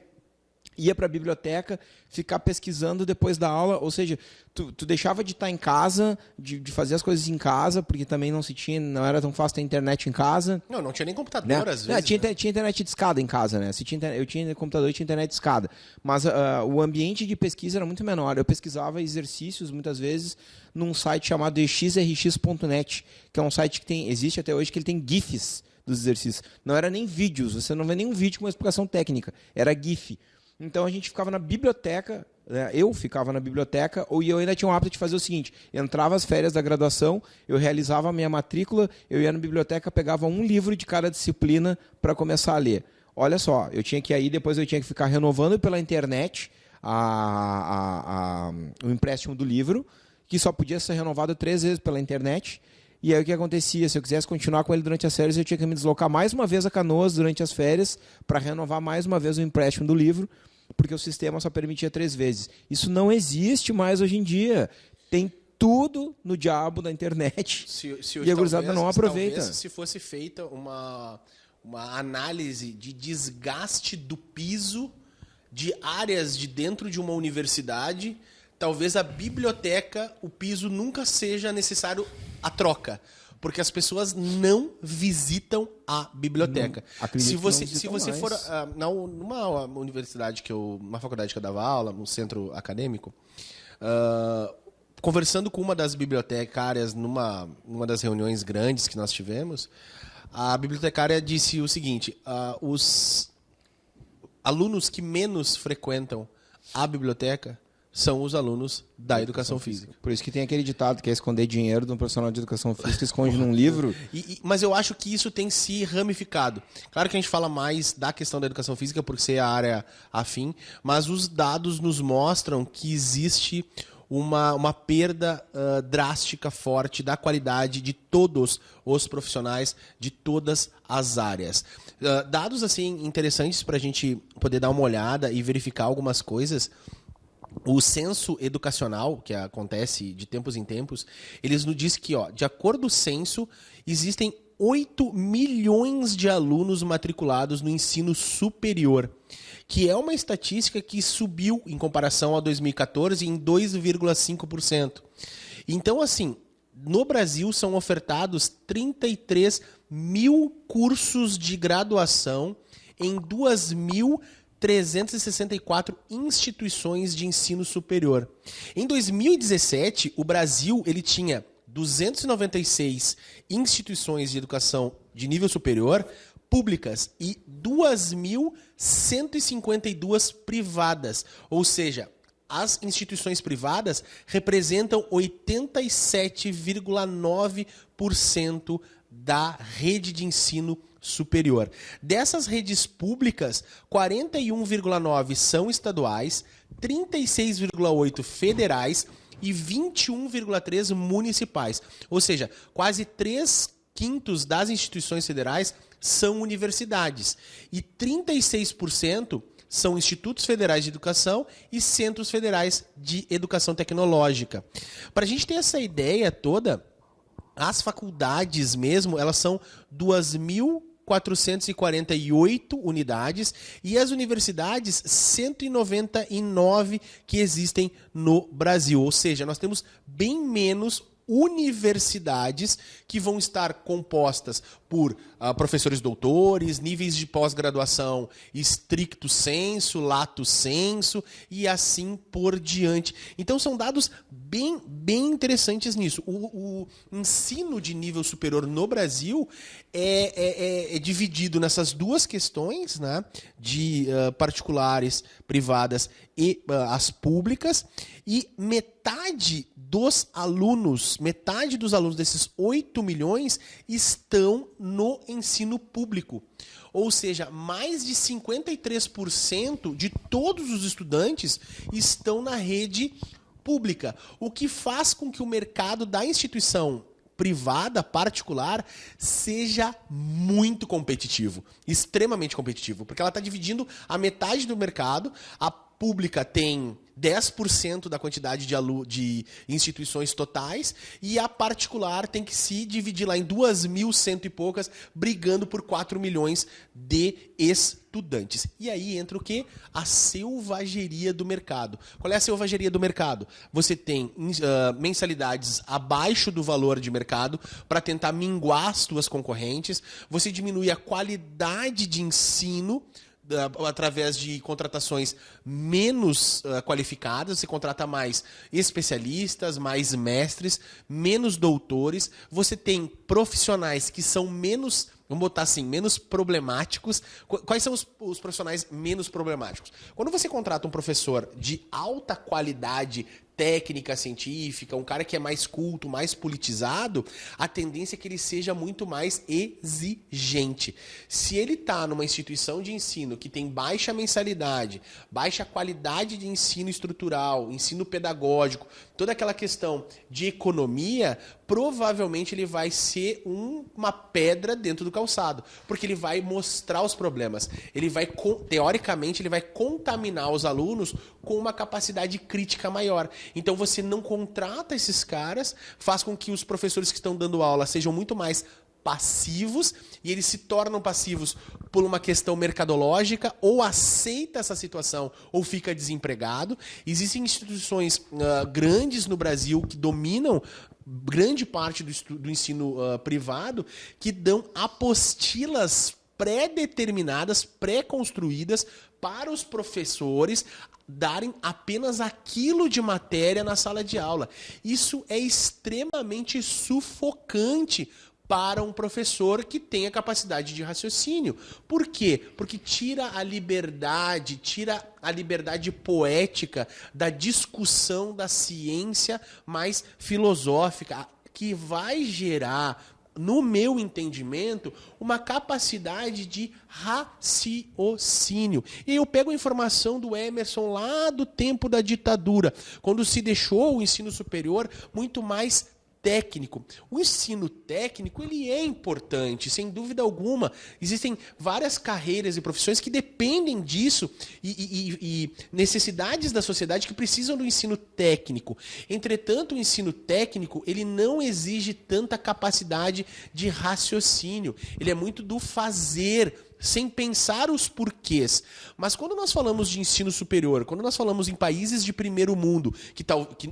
ia para a biblioteca, ficar pesquisando depois da aula, ou seja, tu deixava de estar em casa, de fazer as coisas em casa, porque também não era tão fácil ter internet em casa. Não tinha nem computador, né? às vezes. Tinha internet de escada em casa, né? Eu tinha computador e tinha internet de escada. Mas o ambiente de pesquisa era muito menor. Eu pesquisava exercícios, muitas vezes, num site chamado exrx.net, que é um site que existe até hoje, que ele tem GIFs dos exercícios. Não era nem vídeos, você não vê nenhum vídeo com uma explicação técnica, era GIF. Então a gente ficava na biblioteca, né? Eu ficava na biblioteca, e eu ainda tinha o hábito de fazer o seguinte: entrava as férias da graduação, eu realizava a minha matrícula, eu ia na biblioteca, pegava um livro de cada disciplina para começar a ler. Olha só, eu tinha que ir, depois eu tinha que ficar renovando pela internet o empréstimo do livro, que só podia ser renovado 3 vezes pela internet. E aí o que acontecia? Se eu quisesse continuar com ele durante as férias, eu tinha que me deslocar mais uma vez a Canoas durante as férias para renovar mais uma vez o empréstimo do livro, porque o sistema só permitia 3 vezes. Isso não existe mais hoje em dia. Tem tudo no diabo da internet. E a gurizada não aproveita. Talvez se fosse feita uma análise de desgaste do piso de áreas de dentro de uma universidade, talvez a biblioteca, o piso nunca seja necessário a troca, porque as pessoas não visitam a biblioteca. Se você for numa universidade uma faculdade que eu dava aula, no centro acadêmico, conversando com uma das bibliotecárias numa das reuniões grandes que nós tivemos, a bibliotecária disse o seguinte: os alunos que menos frequentam a biblioteca são os alunos da educação física. Por isso que tem aquele ditado que é esconder dinheiro de um profissional de educação física, esconde num livro. Mas eu acho que isso tem se ramificado. Claro que a gente fala mais da questão da educação física por ser a área afim, mas os dados nos mostram que existe uma perda drástica, forte da qualidade de todos os profissionais de todas as áreas. Dados assim interessantes para a gente poder dar uma olhada e verificar algumas coisas. O censo educacional, que acontece de tempos em tempos, eles nos diz que, de acordo com o censo, existem 8 milhões de alunos matriculados no ensino superior, que é uma estatística que subiu em comparação a 2014 em 2,5%. Então, assim, no Brasil são ofertados 33 mil cursos de graduação em 2.364 instituições de ensino superior. Em 2017, o Brasil ele tinha 296 instituições de educação de nível superior públicas e 2.152 privadas. Ou seja, as instituições privadas representam 87,9% da rede de ensino superior. Dessas redes públicas, 41,9% são estaduais, 36,8% federais e 21,3% municipais. Ou seja, quase 3/5 das instituições federais são universidades e 36% são institutos federais de educação e centros federais de educação tecnológica. Para a gente ter essa ideia toda, as faculdades mesmo, elas são 2.448 unidades e as universidades 199 que existem no Brasil. Ou seja, nós temos bem menos universidades que vão estar compostas por professores doutores, níveis de pós-graduação stricto sensu, lato sensu e assim por diante. Então são dados bem interessantes nisso. O ensino de nível superior no Brasil é dividido nessas duas questões, né, de particulares, privadas e as públicas, e metade dos alunos desses 8 milhões estão no ensino público. Ou seja, mais de 53% de todos os estudantes estão na rede pública, o que faz com que o mercado da instituição privada, particular, seja muito competitivo, extremamente competitivo, porque ela está dividindo a metade do mercado. A pública tem 10% da quantidade de instituições totais, e a particular tem que se dividir lá em 2.100 e poucas, brigando por 4 milhões de estudantes. E aí entra o quê? A selvageria do mercado. Qual é a selvageria do mercado? Você tem mensalidades abaixo do valor de mercado para tentar minguar as suas concorrentes, você diminui a qualidade de ensino através de contratações menos qualificadas, você contrata mais especialistas, mais mestres, menos doutores, você tem profissionais que são menos, vamos botar assim, menos problemáticos. Quais são os profissionais menos problemáticos? Quando você contrata um professor de alta qualidade técnica, científica, um cara que é mais culto, mais politizado, a tendência é que ele seja muito mais exigente. Se ele está numa instituição de ensino que tem baixa mensalidade, baixa qualidade de ensino estrutural, ensino pedagógico, toda aquela questão de economia, provavelmente ele vai ser uma pedra dentro do calçado, porque ele vai mostrar os problemas. Ele vai, teoricamente, ele vai contaminar os alunos com uma capacidade crítica maior. Então você não contrata esses caras, faz com que os professores que estão dando aula sejam muito mais passivos, e eles se tornam passivos por uma questão mercadológica, ou aceita essa situação ou fica desempregado. Existem instituições grandes no Brasil que dominam grande parte do ensino privado, que dão apostilas pré-determinadas, pré-construídas para os professores darem apenas aquilo de matéria na sala de aula. Isso é extremamente sufocante para um professor que tenha capacidade de raciocínio. Por quê? Porque tira a liberdade poética da discussão da ciência mais filosófica, que vai gerar, no meu entendimento, uma capacidade de raciocínio. E eu pego a informação do Emerson lá do tempo da ditadura, quando se deixou o ensino superior muito mais técnico. O ensino técnico, ele é importante, sem dúvida alguma. Existem várias carreiras e profissões que dependem disso e necessidades da sociedade que precisam do ensino técnico. Entretanto, o ensino técnico, ele não exige tanta capacidade de raciocínio. Ele é muito do fazer, sem pensar os porquês. Mas quando nós falamos de ensino superior, quando nós falamos em países de primeiro mundo, que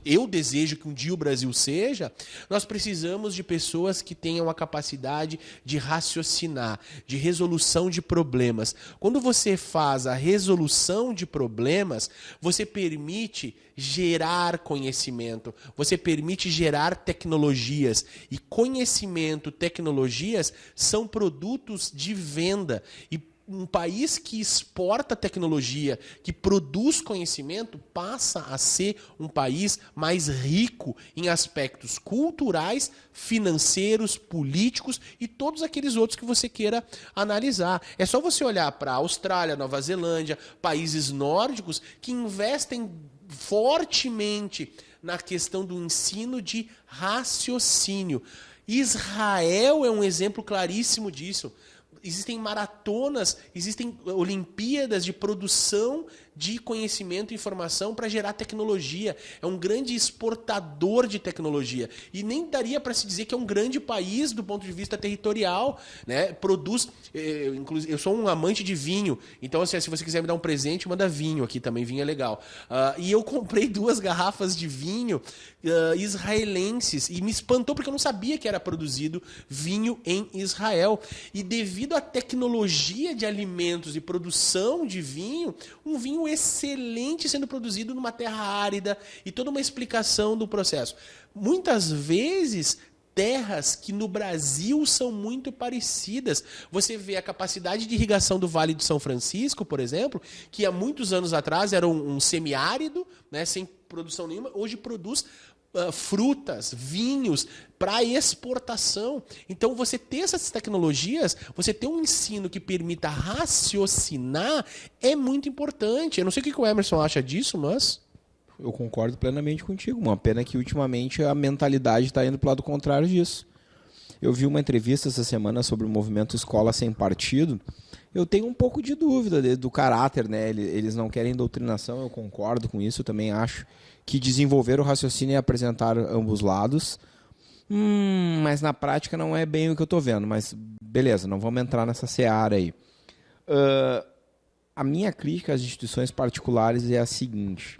eu desejo que um dia o Brasil seja, nós precisamos de pessoas que tenham a capacidade de raciocinar, de resolução de problemas. Quando você faz a resolução de problemas, você permite gerar conhecimento, você permite gerar tecnologias. E conhecimento, tecnologias são produtos de venda. E um país que exporta tecnologia, que produz conhecimento, passa a ser um país mais rico em aspectos culturais, financeiros, políticos e todos aqueles outros que você queira analisar. É só você olhar para a Austrália, Nova Zelândia, países nórdicos que investem fortemente na questão do ensino de raciocínio. Israel é um exemplo claríssimo disso. Existem maratonas, existem Olimpíadas de produção de conhecimento e informação para gerar tecnologia. É um grande exportador de tecnologia. E nem daria para se dizer que é um grande país do ponto de vista territorial, né? Produz, inclusive, eu sou um amante de vinho, então assim, se você quiser me dar um presente, manda vinho aqui também, vinho é legal. E eu comprei 2 garrafas de vinho israelenses e me espantou porque eu não sabia que era produzido vinho em Israel. E devido à tecnologia de alimentos e produção de vinho, um vinho excelente sendo produzido numa terra árida e toda uma explicação do processo. Muitas vezes terras que no Brasil são muito parecidas. Você vê a capacidade de irrigação do Vale do São Francisco, por exemplo, que há muitos anos atrás era um semiárido, né, sem produção nenhuma, hoje produz frutas, vinhos para exportação. Então, você ter essas tecnologias, você ter um ensino que permita raciocinar é muito importante. Eu não sei o que o Emerson acha disso, mas... Eu concordo plenamente contigo. Uma pena que ultimamente a mentalidade está indo para o lado contrário disso. Eu vi uma entrevista essa semana sobre o movimento Escola Sem Partido. Eu tenho um pouco de dúvida do caráter, né? Eles não querem doutrinação, eu concordo com isso. Eu também acho que desenvolver o raciocínio e apresentar ambos lados. Mas na prática não é bem o que eu estou vendo. Mas beleza, não vamos entrar nessa seara aí. A minha crítica às instituições particulares é a seguinte.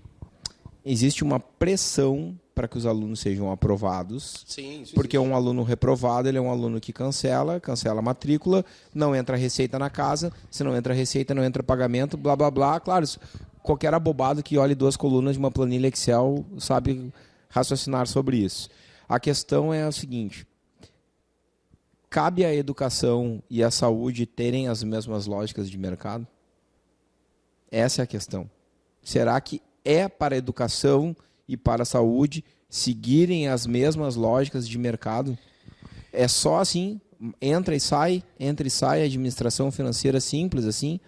Existe uma pressão para que os alunos sejam aprovados. Sim, porque um aluno reprovado, ele é um aluno que cancela a matrícula, não entra receita na casa, se não entra receita, não entra pagamento, blá, blá, blá. Claro, qualquer abobado que olhe 2 colunas de uma planilha Excel sabe raciocinar sobre isso. A questão é a seguinte, cabe à educação e à saúde terem as mesmas lógicas de mercado? Essa é a questão. Será que é para a educação e para a saúde seguirem as mesmas lógicas de mercado? É só assim, entra e sai, administração financeira simples assim.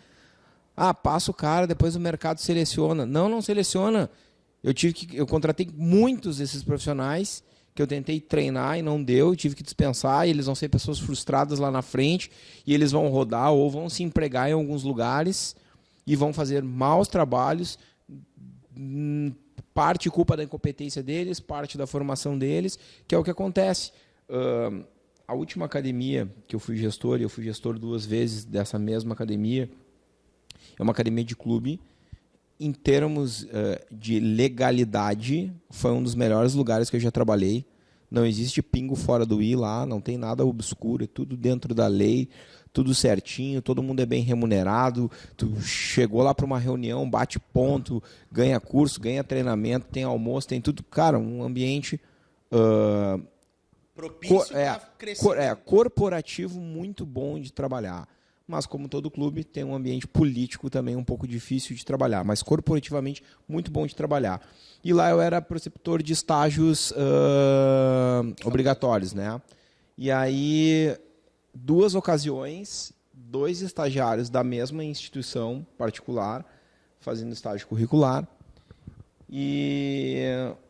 Passa o cara, depois o mercado seleciona. Não seleciona. Eu contratei muitos desses profissionais que eu tentei treinar e não deu, eu tive que dispensar, e eles vão ser pessoas frustradas lá na frente, e eles vão rodar ou vão se empregar em alguns lugares e vão fazer maus trabalhos, parte culpa da incompetência deles, parte da formação deles, que é o que acontece. A última academia que eu fui gestor, e eu fui gestor 2 vezes dessa mesma academia, é uma academia de clube. Em termos de legalidade, foi um dos melhores lugares que eu já trabalhei. Não existe pingo fora do i lá, não tem nada obscuro, é tudo dentro da lei, tudo certinho, todo mundo é bem remunerado. Tu chegou lá para uma reunião, bate ponto, ganha curso, ganha treinamento, tem almoço, tem tudo. Cara, um ambiente propício para crescer. Corporativo muito bom de trabalhar. Mas, como todo clube, tem um ambiente político também um pouco difícil de trabalhar, mas corporativamente muito bom de trabalhar. E lá eu era preceptor de estágios obrigatórios, né? E aí, 2 ocasiões, 2 estagiários da mesma instituição particular fazendo estágio curricular. E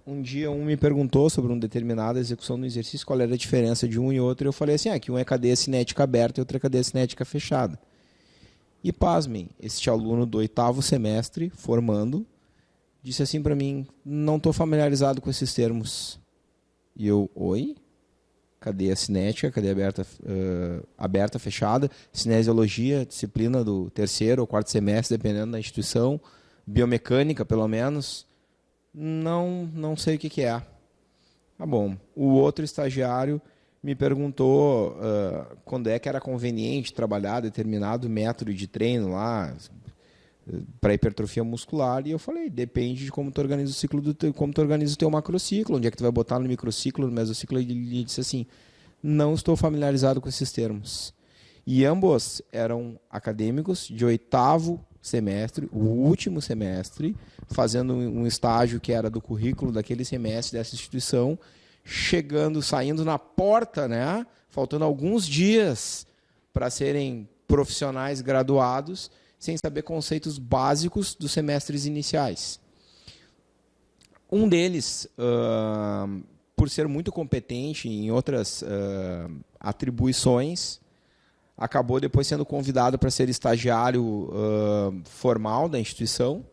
um dia um me perguntou sobre uma determinada execução do exercício, qual era a diferença de um e outro. Eu falei assim, que um é cadeia cinética aberta e outro é cadeia cinética fechada. E pasmem, este aluno do 8º semestre, formando, disse assim para mim, não estou familiarizado com esses termos. E eu, oi? Cadeia cinética, cadeia aberta, fechada, cinesiologia, disciplina do 3º ou 4º semestre, dependendo da instituição, biomecânica, pelo menos. Não sei o que é. Tá bom. O outro estagiário me perguntou quando é que era conveniente trabalhar determinado método de treino lá para hipertrofia muscular, e eu falei, depende de como tu organiza o ciclo como tu organiza o teu macrociclo, onde é que tu vai botar no microciclo, no mesociclo. Ele disse assim, não estou familiarizado com esses termos. E ambos eram acadêmicos de 8º semestre, o último semestre, fazendo um estágio que era do currículo daquele semestre dessa instituição, saindo na porta, né, faltando alguns dias para serem profissionais graduados, sem saber conceitos básicos dos semestres iniciais. Um deles, por ser muito competente em outras atribuições, acabou depois sendo convidado para ser estagiário formal da instituição,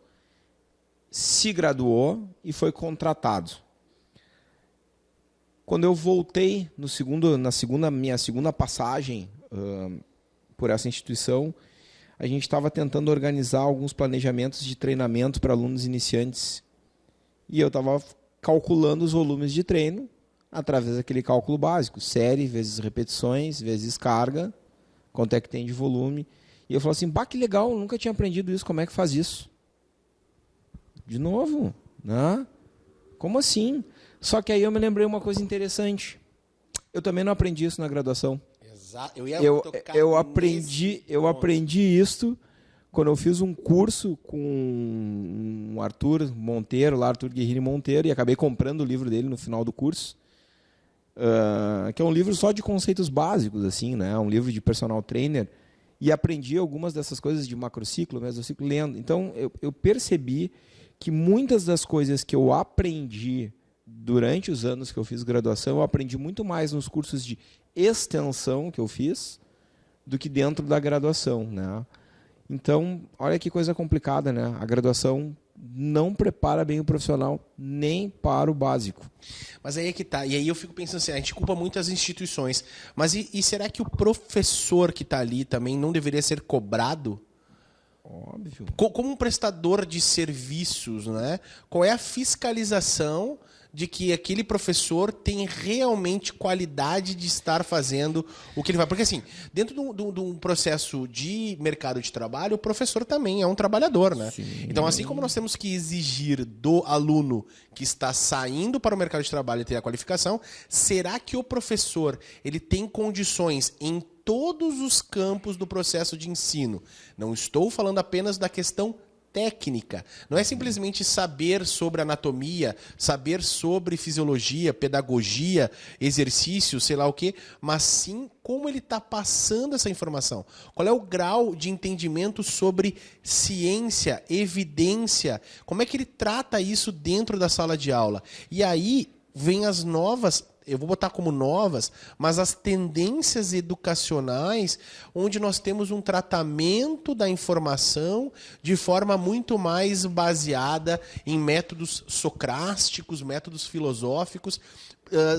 se graduou e foi contratado. Quando eu voltei minha segunda passagem por essa instituição, a gente estava tentando organizar alguns planejamentos de treinamento para alunos iniciantes. E eu estava calculando os volumes de treino através daquele cálculo básico, série vezes repetições, vezes carga, quanto é que tem de volume. E eu falei assim, bah, que legal, eu nunca tinha aprendido isso, como é que faz isso? De novo, né? Como assim? Só que aí eu me lembrei uma coisa interessante. Eu também não aprendi isso na graduação. Exato. Eu aprendi isso quando eu fiz um curso com o Arthur Monteiro, lá Arthur Guerrini Monteiro, e acabei comprando o livro dele no final do curso, que é um livro só de conceitos básicos, assim, né? Um livro de personal trainer, e aprendi algumas dessas coisas de macrociclo, mesociclo, lendo. Então, eu percebi que muitas das coisas que eu aprendi durante os anos que eu fiz graduação, eu aprendi muito mais nos cursos de extensão que eu fiz do que dentro da graduação, né? Então, olha que coisa complicada, né? A graduação não prepara bem o profissional nem para o básico. Mas aí é que tá. E aí eu fico pensando assim, a gente culpa muito as instituições. Mas e será que o professor que está ali também não deveria ser cobrado? Óbvio. Como um prestador de serviços, né? Qual é a fiscalização de que aquele professor tem realmente qualidade de estar fazendo o que ele vai? Porque, assim, dentro de um processo de mercado de trabalho, o professor também é um trabalhador, né? Sim. Então, assim como nós temos que exigir do aluno que está saindo para o mercado de trabalho e ter a qualificação, será que o professor ele tem condições em todos os campos do processo de ensino? Não estou falando apenas da questão técnica. Não é simplesmente saber sobre anatomia, saber sobre fisiologia, pedagogia, exercício, sei lá o quê, mas sim como ele está passando essa informação. Qual é o grau de entendimento sobre ciência, evidência, como é que ele trata isso dentro da sala de aula. E aí vem as novas, eu vou botar como novas, mas as tendências educacionais, onde nós temos um tratamento da informação de forma muito mais baseada em métodos socráticos, métodos filosóficos,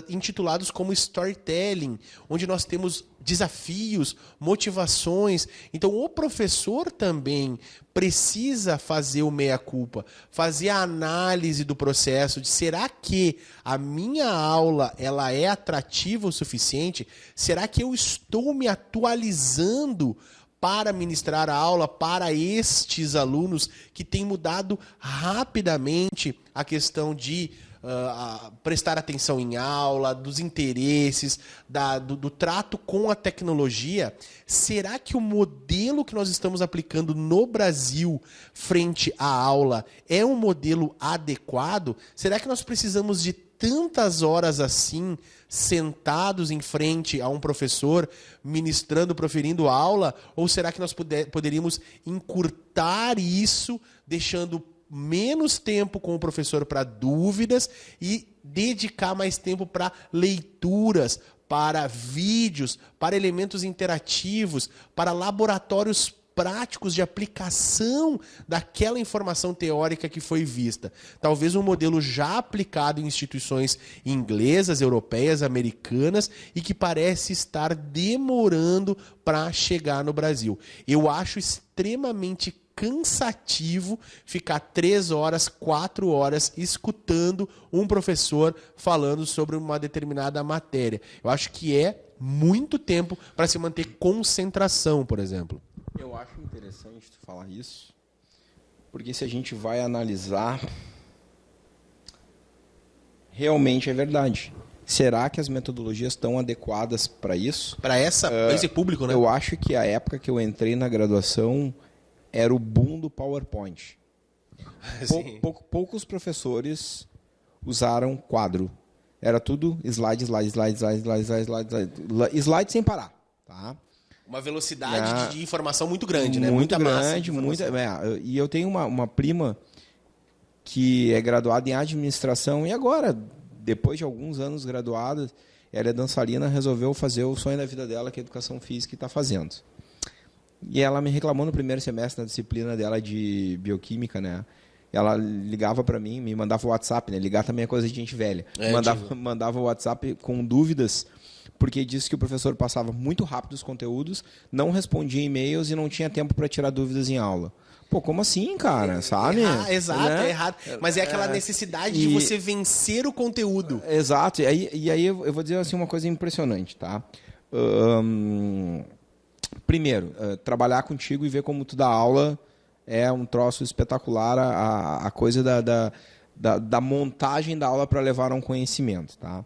intitulados como storytelling, onde nós temos desafios, motivações. Então, o professor também precisa fazer o meia-culpa, fazer a análise do processo de será que a minha aula ela é atrativa o suficiente? Será que eu estou me atualizando para ministrar a aula para estes alunos que têm mudado rapidamente a questão de prestar atenção em aula, dos interesses, do trato com a tecnologia? Será que o modelo que nós estamos aplicando no Brasil frente à aula é um modelo adequado? Será que nós precisamos de tantas horas assim, sentados em frente a um professor, ministrando, proferindo aula? Ou será que nós poderíamos encurtar isso, deixando menos tempo com o professor para dúvidas e dedicar mais tempo para leituras, para vídeos, para elementos interativos, para laboratórios práticos de aplicação daquela informação teórica que foi vista? Talvez um modelo já aplicado em instituições inglesas, europeias, americanas e que parece estar demorando para chegar no Brasil. Eu acho extremamente cansativo ficar 3 horas, 4 horas escutando um professor falando sobre uma determinada matéria. Eu acho que é muito tempo para se manter concentração, por exemplo. Eu acho interessante tu falar isso, porque se a gente vai analisar, realmente é verdade. Será que as metodologias estão adequadas para isso? Para esse público, né? Eu acho que a época que eu entrei na graduação era o boom do PowerPoint. Poucos professores usaram quadro. Era tudo slide sem parar. Tá? Uma velocidade de informação muito grande, né? Muito grande. E eu tenho uma prima que é graduada em administração e agora, depois de alguns anos graduada, ela é dançarina, resolveu fazer o sonho da vida dela, que é educação física, e está fazendo. E ela me reclamou no primeiro semestre, na disciplina dela de bioquímica, né? ela ligava para mim, me mandava o WhatsApp, né? Ligar também é coisa de gente velha. Mandava o WhatsApp com dúvidas, porque disse que o professor passava muito rápido os conteúdos, não respondia e-mails e não tinha tempo para tirar dúvidas em aula. Pô, como assim, cara? Sabe? Exato, né? É errado. Mas é aquela necessidade de você vencer o conteúdo. Exato. E aí eu vou dizer assim, uma coisa impressionante, tá? Primeiro, trabalhar contigo e ver como tu dá aula é um troço espetacular, a coisa da montagem da aula para levar a um conhecimento, tá?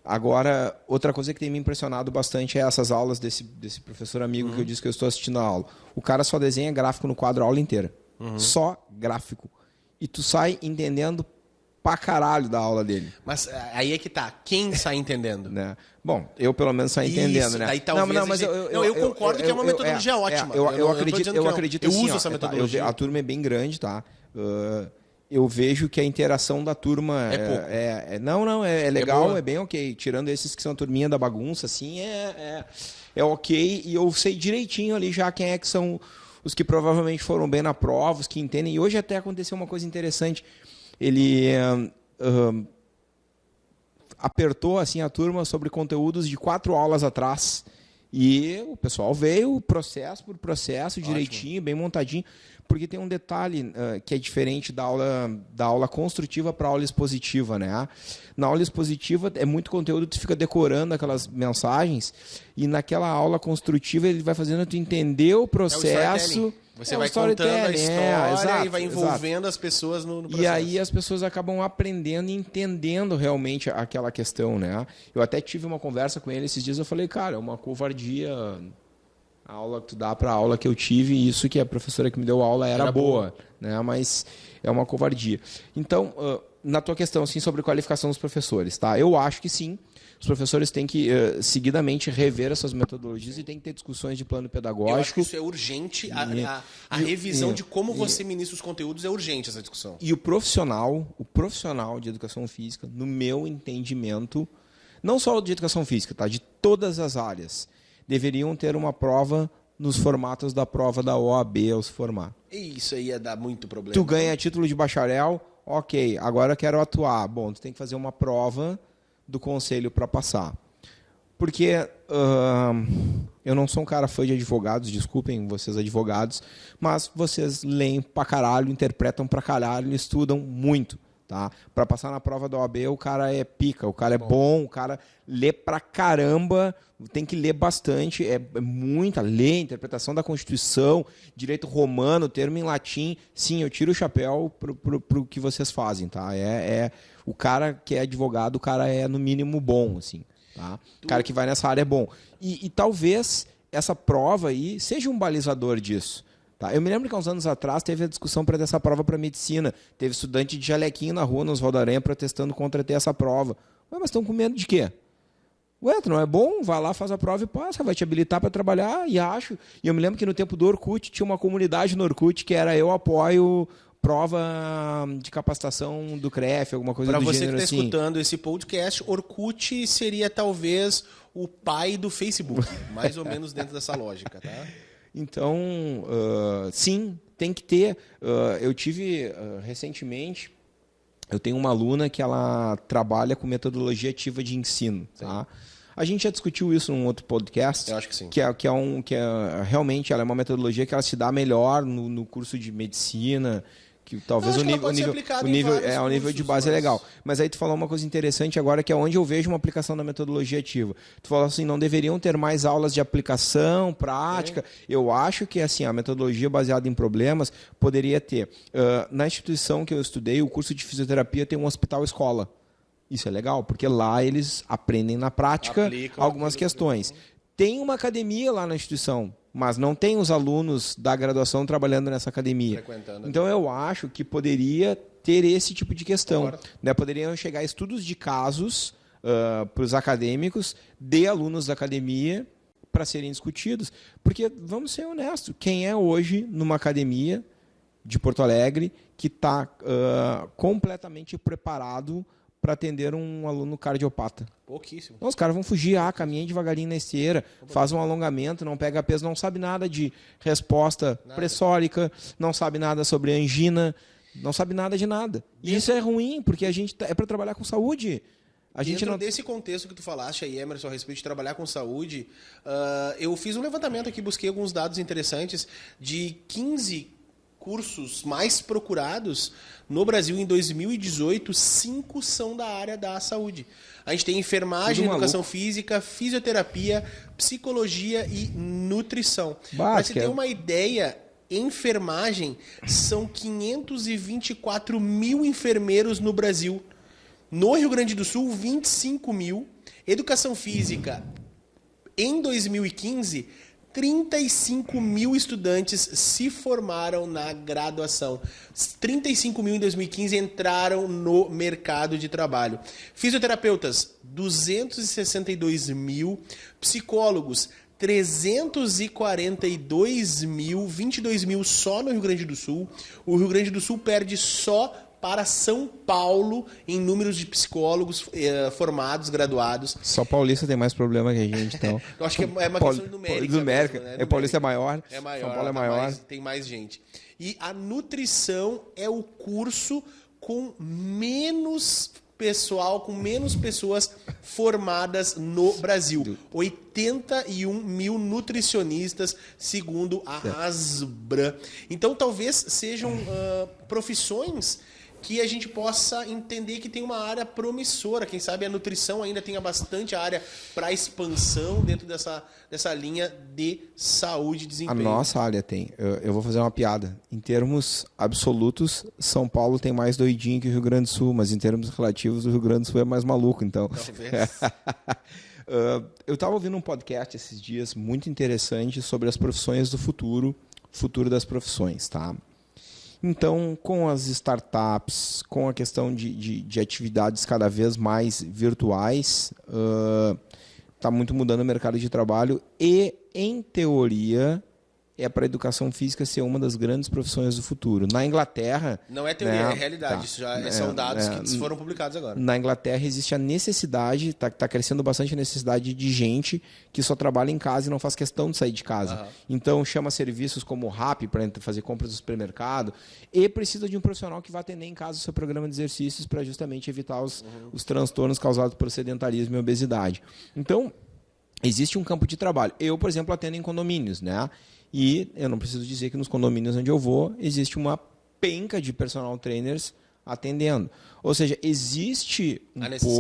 Agora, outra coisa que tem me impressionado bastante é essas aulas desse professor amigo que eu disse que eu estou assistindo a aula. O cara só desenha gráfico no quadro a aula inteira. Só gráfico. E tu sai entendendo pra caralho da aula dele. Mas aí é que tá. Quem sai entendendo? Né? Bom, eu pelo menos saio entendendo, né? Daí, talvez mas eu concordo que é uma metodologia ótima. Eu acredito eu assim, uso essa metodologia. A turma é bem grande, tá? Eu vejo que a interação da turma é pouco. É legal, boa. é bem ok. Tirando esses que são a turminha da bagunça, assim, é ok. E eu sei direitinho ali já quem é que são os que provavelmente foram bem na prova, os que entendem. E hoje até aconteceu uma coisa interessante. Ele apertou assim a turma sobre conteúdos de 4 aulas atrás. E o pessoal veio processo por processo, direitinho, bem montadinho. Porque tem um detalhe que é diferente da aula construtiva para a aula expositiva, né? Na aula expositiva é muito conteúdo, tu fica decorando aquelas mensagens, e naquela aula construtiva ele vai fazendo tu entender o processo. Você vai contando a história e vai envolvendo as pessoas no processo. E aí as pessoas acabam aprendendo e entendendo realmente aquela questão, né? Eu até tive uma conversa com ele esses dias, eu falei, cara, é uma covardia a aula que tu dá para a aula que eu tive, e isso que a professora que me deu a aula era boa, né? Mas é uma covardia. Então, na tua questão assim, sobre qualificação dos professores, tá? Eu acho que sim, os professores têm que seguidamente rever essas metodologias e tem que ter discussões de plano pedagógico. Eu acho que isso é urgente, a revisão de como você ministra os conteúdos é urgente, essa discussão. E o profissional de educação física, no meu entendimento, não só de educação física, tá? De todas as áreas, deveriam ter uma prova nos formatos da prova da OAB ao se formar. Isso aí ia dar muito problema. Tu ganha título de bacharel, ok, agora eu quero atuar. Bom, tu tem que fazer uma prova do conselho para passar. Porque eu não sou um cara fã de advogados, desculpem vocês advogados, mas vocês leem pra caralho, interpretam pra caralho, estudam muito. Tá? Para passar na prova da OAB, o cara é pica, o cara é bom, o cara lê pra caramba, tem que ler bastante, é muita lei, interpretação da Constituição, direito romano, termo em latim. Sim, eu tiro o chapéu pro que vocês fazem, tá? O cara que é advogado, o cara é no mínimo bom, assim, tá? O cara que vai nessa área é bom. E talvez essa prova aí seja um balizador disso. Tá? Eu me lembro que há uns anos atrás teve a discussão para ter essa prova para medicina. Teve estudante de jalequinho na rua, nos Rodaranha, protestando contra ter essa prova. Ué, mas estão com medo de quê? Ué, tu não é bom? Vai lá, faz a prova e passa, vai te habilitar para trabalhar, e acho. E eu me lembro que no tempo do Orkut tinha uma comunidade no Orkut que era eu apoio prova de capacitação do CREF, alguma coisa do gênero assim. Para você que está escutando esse podcast, Orkut seria talvez o pai do Facebook, mais ou menos dentro dessa lógica, tá? Então, sim, tem que ter. Eu tive recentemente, eu tenho uma aluna que ela trabalha com metodologia ativa de ensino. Tá? A gente já discutiu isso num outro podcast. Eu acho que sim. Realmente ela é uma metodologia que ela se dá melhor no curso de medicina. Que talvez o nível de base é legal. Mas aí tu falou uma coisa interessante agora, que é onde eu vejo uma aplicação da metodologia ativa. Tu falou assim, não deveriam ter mais aulas de aplicação, prática. Eu acho que assim, a metodologia baseada em problemas poderia ter. Na instituição que eu estudei, o curso de fisioterapia tem um hospital-escola. Isso é legal, porque lá eles aprendem na prática algumas questões. Tem uma academia lá na instituição, mas não tem os alunos da graduação trabalhando nessa academia. Então eu acho que poderia ter esse tipo de questão. Né? Poderiam chegar estudos de casos para os acadêmicos de alunos da academia para serem discutidos. Porque, vamos ser honestos, quem é hoje numa academia de Porto Alegre que está completamente preparado para atender um aluno cardiopata? Pouquíssimo. Não, os caras vão fugir, caminha devagarinho na esteira, faz um alongamento, não pega peso, não sabe nada de resposta pressórica, não sabe nada sobre angina, Não sabe nada de nada. E isso é ruim, porque a gente é para trabalhar com saúde. Dentro desse contexto que tu falaste aí, Emerson, a respeito de trabalhar com saúde, eu fiz um levantamento aqui, busquei alguns dados interessantes de 15 cursos mais procurados no Brasil em 2018, 5 são da área da saúde. A gente tem enfermagem, educação física, fisioterapia, psicologia e nutrição. Para você ter uma ideia, enfermagem são 524 mil enfermeiros no Brasil. No Rio Grande do Sul, 25 mil. Educação física, em 2015, 35 mil estudantes se formaram na graduação. 35 mil em 2015 entraram no mercado de trabalho. Fisioterapeutas, 262 mil. Psicólogos, 342 mil, 22 mil só no Rio Grande do Sul. O Rio Grande do Sul perde só para São Paulo em números de psicólogos formados, graduados. Só paulista tem mais problema que a gente, então. Eu acho que é uma questão numérica. Mesmo, né? Paulista é maior, São Paulo é maior. Tem mais gente. E a nutrição é o curso com menos pessoal, com menos pessoas formadas no Brasil. 81 mil nutricionistas, segundo a Asbram. Então, talvez sejam profissões que a gente possa entender que tem uma área promissora. Quem sabe a nutrição ainda tenha bastante área para expansão dentro dessa linha de saúde e desempenho. A nossa área tem. Eu vou fazer uma piada. Em termos absolutos, São Paulo tem mais doidinho que o Rio Grande do Sul, mas em termos relativos, o Rio Grande do Sul é mais maluco, então. Talvez. Eu estava ouvindo um podcast esses dias muito interessante sobre as profissões do futuro das profissões, tá? Então, com as startups, com a questão de atividades cada vez mais virtuais, está muito mudando o mercado de trabalho e, em teoria, é para a educação física ser uma das grandes profissões do futuro. Na Inglaterra... Não é teoria, é realidade. Isso já são dados que foram publicados agora. Na Inglaterra existe a necessidade, está crescendo bastante a necessidade de gente que só trabalha em casa e não faz questão de sair de casa. Uhum. Então chama serviços como o Rappi para fazer compras no supermercado e precisa de um profissional que vá atender em casa o seu programa de exercícios para justamente evitar os transtornos causados por sedentarismo e obesidade. Então, existe um campo de trabalho. Eu, por exemplo, atendo em condomínios, né? E eu não preciso dizer que nos condomínios onde eu vou, existe uma penca de personal trainers atendendo. Ou seja, existe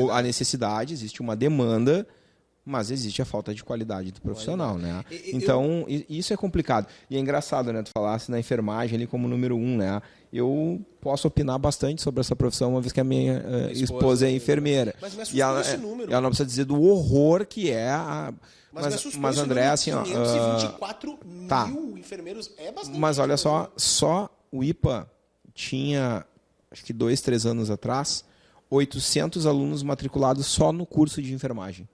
a necessidade, existe uma demanda, mas existe a falta de qualidade do profissional, né? Então, isso é complicado. E é engraçado, né? Tu falasse na enfermagem ali como número 1, né? Eu posso opinar bastante sobre essa profissão, uma vez que a minha esposa é enfermeira. Mas me assustou esse número. Ela não precisa dizer do horror que é a... Mas André, assim, 524 mil enfermeiros é bastante. Mas olha só o IPA tinha, acho que 2, 3 anos atrás, 800 alunos matriculados só no curso de enfermagem.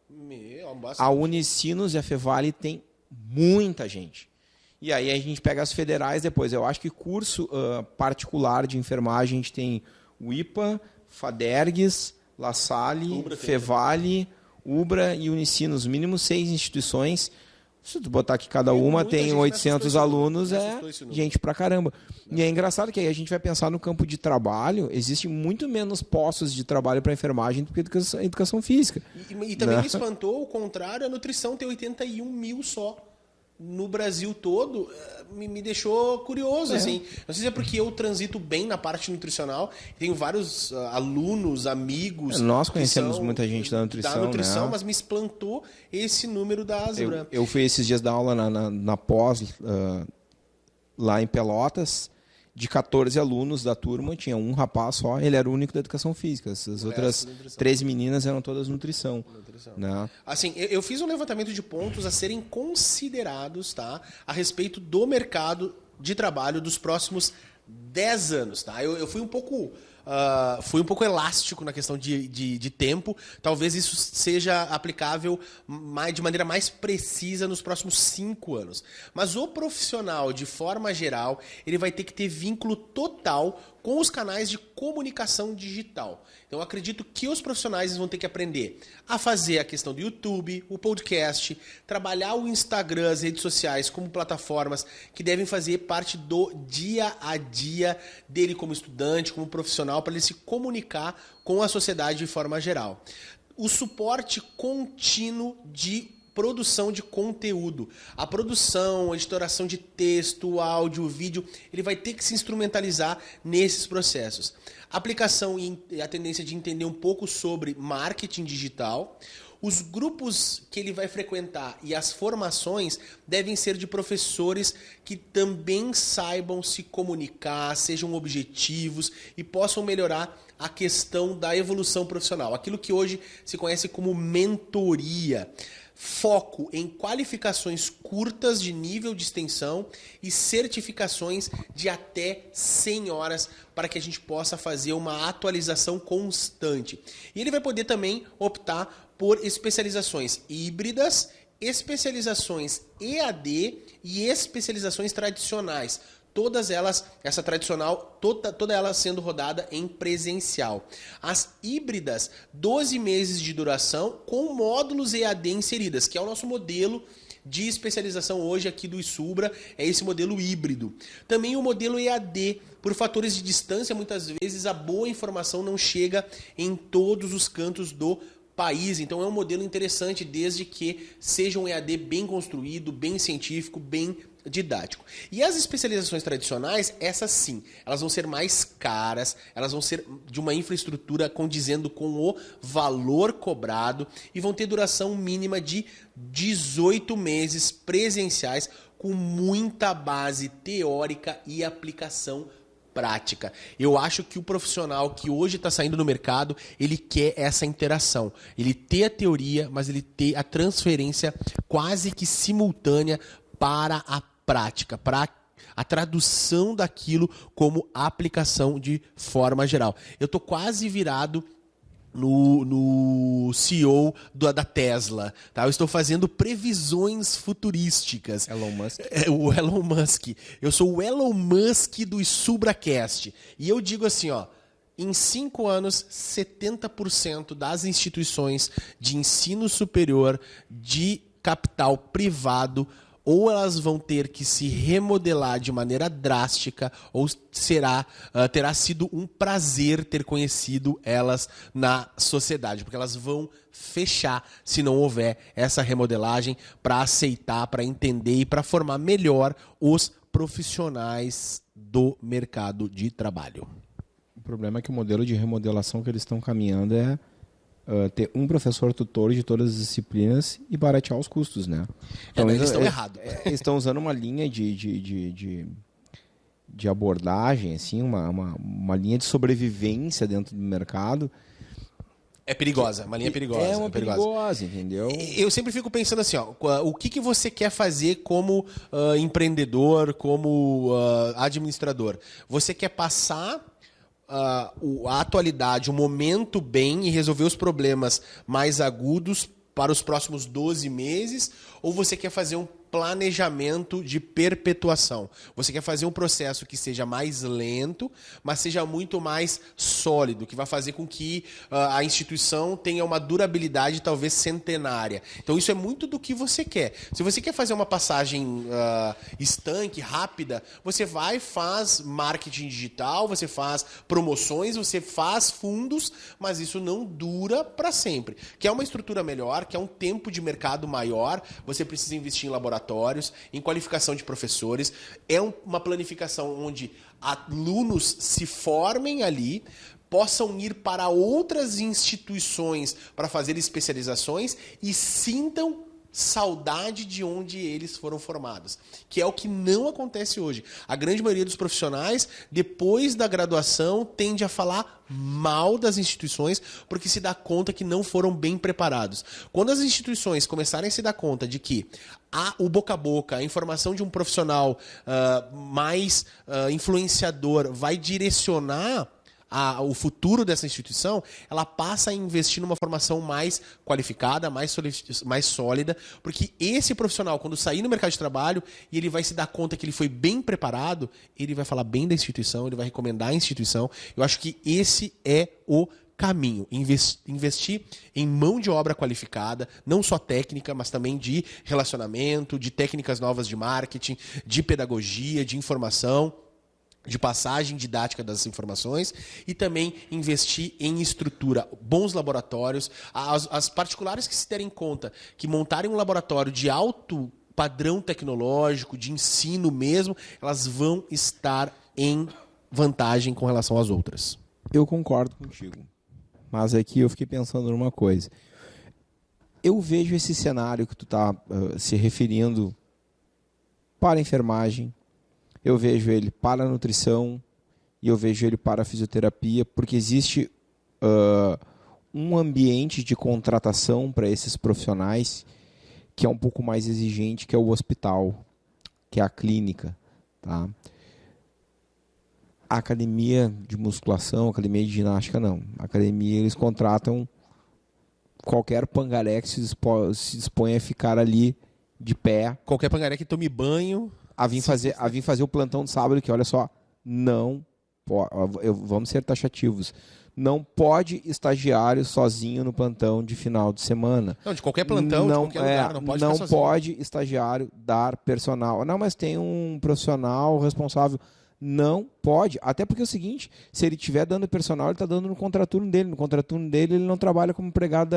A Unicinos e a Fevale tem muita gente. E aí a gente pega as federais depois. Eu acho que curso particular de enfermagem, a gente tem o IPA, Fadergues, La Salle, Fevale... Ubra e Unicinos, mínimo 6 instituições. Se tu botar que cada uma tem 800 alunos, é gente pra caramba. E é engraçado que aí a gente vai pensar no campo de trabalho, existe muito menos postos de trabalho para enfermagem do que educação física. E também me espantou o contrário, a nutrição tem 81 mil só. No Brasil todo, me deixou curioso, assim. Não sei se é porque eu transito bem na parte nutricional, tenho vários alunos, amigos... Nós conhecemos muita gente da nutrição, né? Mas me espantou esse número da Asbram. Eu fui esses dias dar aula na pós, lá em Pelotas. De 14 alunos da turma, tinha um rapaz só, ele era o único da educação física. As outras 3 meninas eram todas nutrição. Né? Assim, eu fiz um levantamento de pontos a serem considerados, tá, a respeito do mercado de trabalho dos próximos 10 anos. Tá? Eu fui um pouco elástico na questão de tempo. Talvez isso seja aplicável de maneira mais precisa nos próximos 5 anos. Mas o profissional, de forma geral, ele vai ter que ter vínculo total com os canais de comunicação digital. Então, eu acredito que os profissionais vão ter que aprender a fazer a questão do YouTube, o podcast, trabalhar o Instagram, as redes sociais como plataformas que devem fazer parte do dia a dia dele como estudante, como profissional, para ele se comunicar com a sociedade de forma geral. O suporte contínuo de produção de conteúdo. A produção, a editoração de texto, áudio, vídeo, ele vai ter que se instrumentalizar nesses processos. A aplicação e a tendência de entender um pouco sobre marketing digital. Os grupos que ele vai frequentar e as formações devem ser de professores que também saibam se comunicar, sejam objetivos e possam melhorar a questão da evolução profissional. Aquilo que hoje se conhece como mentoria. Foco em qualificações curtas de nível de extensão e certificações de até 100 horas para que a gente possa fazer uma atualização constante. E ele vai poder também optar por especializações híbridas, especializações EAD e especializações tradicionais. Todas elas, essa tradicional, toda ela sendo rodada em presencial. As híbridas, 12 meses de duração com módulos EAD inseridas, que é o nosso modelo de especialização hoje aqui do Isubra, é esse modelo híbrido. Também o modelo EAD, por fatores de distância, muitas vezes a boa informação não chega em todos os cantos do país. Então é um modelo interessante desde que seja um EAD bem construído, bem científico, bem didático. E as especializações tradicionais, essas sim, elas vão ser mais caras, elas vão ser de uma infraestrutura condizendo com o valor cobrado e vão ter duração mínima de 18 meses presenciais com muita base teórica e aplicação prática. Eu acho que o profissional que hoje está saindo no mercado, ele quer essa interação. Ele ter a teoria, mas ele ter a transferência quase que simultânea para a prática, para a tradução daquilo como aplicação de forma geral. Eu estou quase virado no CEO da Tesla, tá? Eu estou fazendo previsões futurísticas. Elon Musk. O Elon Musk. Eu sou o Elon Musk do SubraCast. E eu digo assim, ó, em 5 anos, 70% das instituições de ensino superior de capital privado ou elas vão ter que se remodelar de maneira drástica, ou terá sido um prazer ter conhecido elas na sociedade, porque elas vão fechar se não houver essa remodelagem para aceitar, para entender e para formar melhor os profissionais do mercado de trabalho. O problema é que o modelo de remodelação que eles estão caminhando é ter um professor tutor de todas as disciplinas e baratear os custos, né? Então, eles estão errados. Eles estão usando uma linha de abordagem, assim, uma linha de sobrevivência dentro do mercado. É perigosa, uma linha perigosa. É uma perigosa, entendeu? Eu sempre fico pensando assim, ó, o que você quer fazer como empreendedor, como administrador? Você quer passar a atualidade, o momento bem e resolver os problemas mais agudos para os próximos 12 meses? Ou você quer fazer um planejamento de perpetuação? Você quer fazer um processo que seja mais lento, mas seja muito mais sólido, que vai fazer com que a instituição tenha uma durabilidade talvez centenária. Então isso é muito do que você quer. Se você quer fazer uma passagem estanque, rápida, você vai, faz marketing digital, você faz promoções, você faz fundos, mas isso não dura para sempre. Quer uma estrutura melhor, quer um tempo de mercado maior, você precisa investir em laboratórios, em qualificação de professores. É uma planificação onde alunos se formem ali, possam ir para outras instituições para fazer especializações e sintam saudade de onde eles foram formados, que é o que não acontece hoje. A grande maioria dos profissionais, depois da graduação, tende a falar mal das instituições porque se dá conta que não foram bem preparados. Quando as instituições começarem a se dar conta de que o boca a boca, a informação de um profissional mais influenciador vai direcionar o futuro dessa instituição, ela passa a investir numa formação mais qualificada, mais sólida, porque esse profissional, quando sair no mercado de trabalho e ele vai se dar conta que ele foi bem preparado, ele vai falar bem da instituição, ele vai recomendar a instituição. Eu acho que esse é o caminho, investir em mão de obra qualificada, não só técnica, mas também de relacionamento, de técnicas novas de marketing, de pedagogia, de informação, de passagem didática das informações, e também investir em estrutura, bons laboratórios. As particulares que se derem conta que montarem um laboratório de alto padrão tecnológico, de ensino mesmo, elas vão estar em vantagem com relação às outras. Eu concordo contigo. Mas aqui eu fiquei pensando numa coisa. Eu vejo esse cenário que tu está se referindo para a enfermagem, eu vejo ele para a nutrição e eu vejo ele para a fisioterapia, porque existe um ambiente de contratação para esses profissionais que é um pouco mais exigente, que é o hospital, que é a clínica. Tá? A academia de musculação, a academia de ginástica, não. A academia, eles contratam qualquer pangaré que se dispõe a ficar ali de pé. Qualquer pangaré que tome banho. A vir fazer o plantão de sábado, que olha só, não pode, vamos ser taxativos. Não pode estagiário sozinho no plantão de final de semana. Não, de qualquer plantão, de qualquer lugar, não pode não ficar sozinho. Pode estagiário dar personal. Não, mas tem um profissional responsável. Não pode. Até porque é o seguinte, se ele estiver dando personal, ele está dando no contraturno dele. No contraturno dele, ele não trabalha como empregado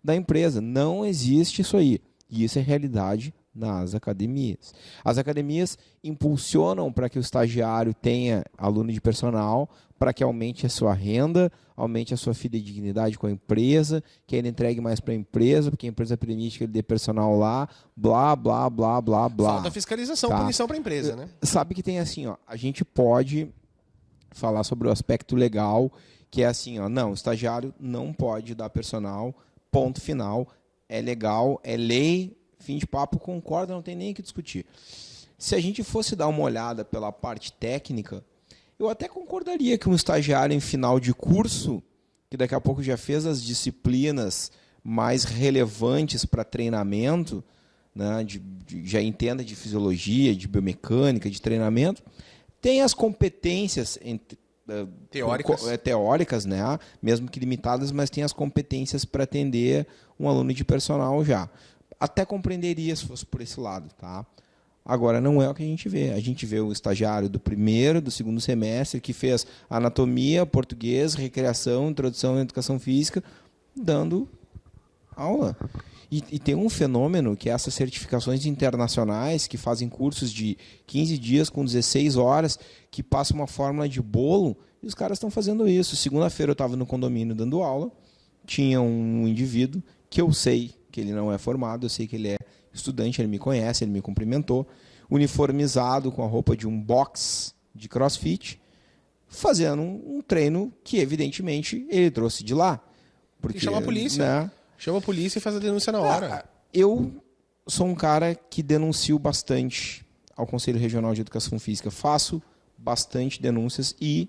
da empresa. Não existe isso aí. E isso é realidade nas academias. As academias impulsionam para que o estagiário tenha aluno de personal, para que aumente a sua renda, aumente a sua fidedignidade com a empresa, que ele entregue mais para a empresa, porque a empresa permite que ele dê personal lá, blá, blá, blá, blá, blá. Falta fiscalização, tá? punição para a empresa, né? Sabe que tem assim, ó, a gente pode falar sobre o aspecto legal, que é assim, ó, não, o estagiário não pode dar personal, ponto final, é legal, é lei, fim de papo, concorda, não tem nem o que discutir. Se a gente fosse dar uma olhada pela parte técnica, eu até concordaria que um estagiário em final de curso, que daqui a pouco já fez as disciplinas mais relevantes para treinamento, né, já entenda de fisiologia, de biomecânica, de treinamento, tem as competências teóricas, né, mesmo que limitadas, mas tem as competências para atender um aluno de personal já. Até compreenderia se fosse por esse lado, tá? Agora, não é o que a gente vê. A gente vê o estagiário do primeiro, do segundo semestre, que fez anatomia, português, recreação, introdução à educação física, dando aula. E tem um fenômeno que é essas certificações internacionais, que fazem cursos de 15 dias com 16 horas, que passam uma fórmula de bolo, e os caras estão fazendo isso. Segunda-feira eu estava no condomínio dando aula, tinha um indivíduo que eu sei que ele não é formado, eu sei que ele é estudante, ele me conhece, ele me cumprimentou, uniformizado com a roupa de um box de crossfit, fazendo um treino que, evidentemente, ele trouxe de lá. Porque, chama a polícia. Né? Chama a polícia e faz a denúncia na hora. Eu sou um cara que denuncio bastante ao Conselho Regional de Educação Física. Faço bastante denúncias e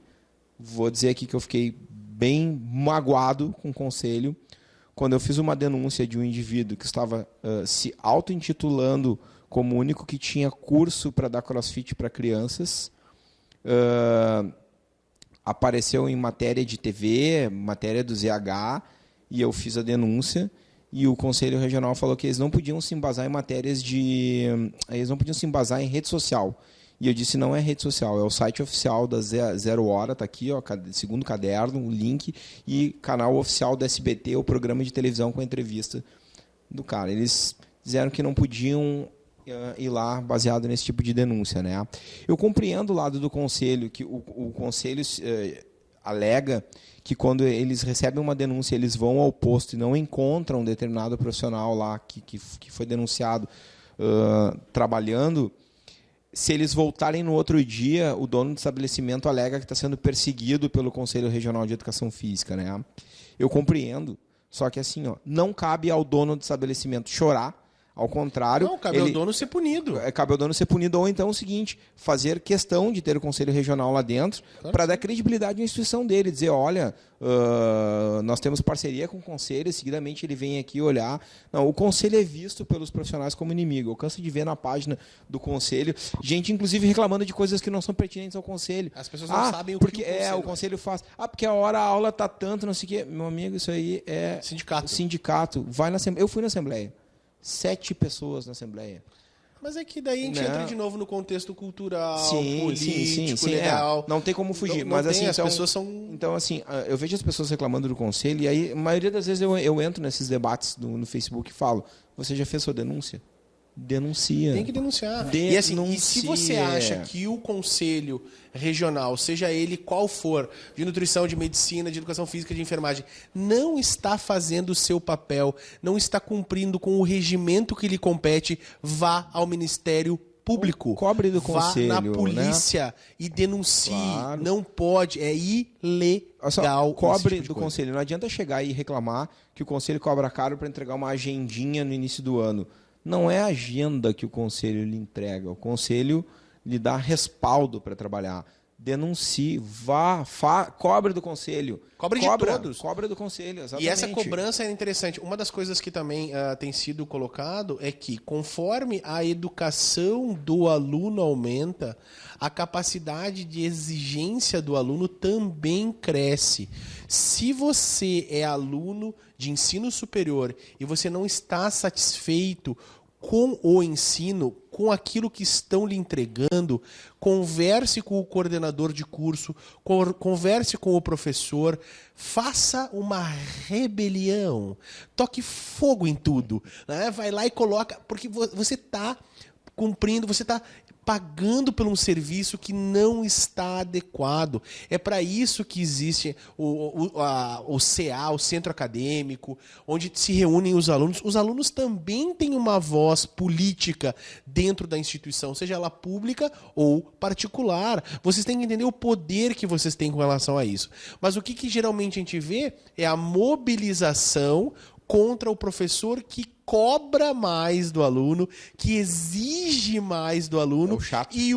vou dizer aqui que eu fiquei bem magoado com o Conselho quando eu fiz uma denúncia de um indivíduo que estava se auto-intitulando como o único que tinha curso para dar crossfit para crianças. Apareceu em matéria de TV, matéria do ZH, e eu fiz a denúncia, e o Conselho Regional falou que eles não podiam se embasar em matérias de... Eles não podiam se embasar em rede social. E eu disse, não é rede social, é o site oficial da Zero Hora, está aqui, ó, segundo caderno, o link, e canal oficial da SBT, o programa de televisão com a entrevista do cara. Eles disseram que não podiam ir lá baseado nesse tipo de denúncia, né? Eu compreendo o lado do Conselho, que o Conselho alega que quando eles recebem uma denúncia, eles vão ao posto e não encontram um determinado profissional lá que foi denunciado trabalhando. Se eles voltarem no outro dia, o dono do estabelecimento alega que está sendo perseguido pelo Conselho Regional de Educação Física, né? Eu compreendo, só que assim, ó, não cabe ao dono do estabelecimento chorar, Ao contrário... Não, cabe ao dono ser punido. Cabe ao dono ser punido, ou então o seguinte, fazer questão de ter o conselho regional lá dentro, para dar credibilidade à instituição dele, dizer, olha, nós temos parceria com o conselho, seguidamente ele vem aqui olhar. Não, o conselho é visto pelos profissionais como inimigo. Eu canso de ver na página do conselho, gente inclusive reclamando de coisas que não são pertinentes ao conselho. As pessoas não sabem o porque que o conselho faz. Porque a aula está tanto, não sei o quê. Meu amigo, isso aí é... Sindicato. Vai na Assembleia. Eu fui na Assembleia. 7 pessoas na Assembleia. Mas é que daí a gente entra de novo no contexto cultural, político, legal. Não tem como fugir. Não mas tem, assim, as pessoas são... Então, assim, eu vejo as pessoas reclamando do conselho e aí, a maioria das vezes, eu entro nesses debates no Facebook e falo, você já fez sua denúncia? Denuncia. Tem que denunciar. E, assim, e se você acha que o conselho regional, seja ele qual for, de nutrição, de medicina, de educação física, de enfermagem, não está fazendo o seu papel, não está cumprindo com o regimento que lhe compete, vá ao Ministério Público. Cobre do conselho. Vá na polícia, e denuncie. Claro. Não pode, é ilegal. Cobre do conselho. Não adianta chegar e reclamar que o conselho cobra caro para entregar uma agendinha no início do ano. Não é a agenda que o conselho lhe entrega. O conselho lhe dá respaldo para trabalhar. Denuncie, cobre do conselho. Cobre de todos. Cobre do conselho, exatamente. E essa cobrança é interessante. Uma das coisas que também tem sido colocado é que, conforme a educação do aluno aumenta, a capacidade de exigência do aluno também cresce. Se você é aluno de ensino superior e você não está satisfeito com o ensino, com aquilo que estão lhe entregando, converse com o coordenador de curso, converse com o professor, faça uma rebelião, toque fogo em tudo, né? Vai lá e coloca, porque você está cumprindo, você está pagando por um serviço que não está adequado. É para isso que existe o CA, o centro acadêmico, onde se reúnem os alunos. Os alunos também têm uma voz política dentro da instituição, seja ela pública ou particular. Vocês têm que entender o poder que vocês têm com relação a isso. Mas o que geralmente a gente vê é a mobilização contra o professor que cobra mais do aluno, que exige mais do aluno. É o chato. E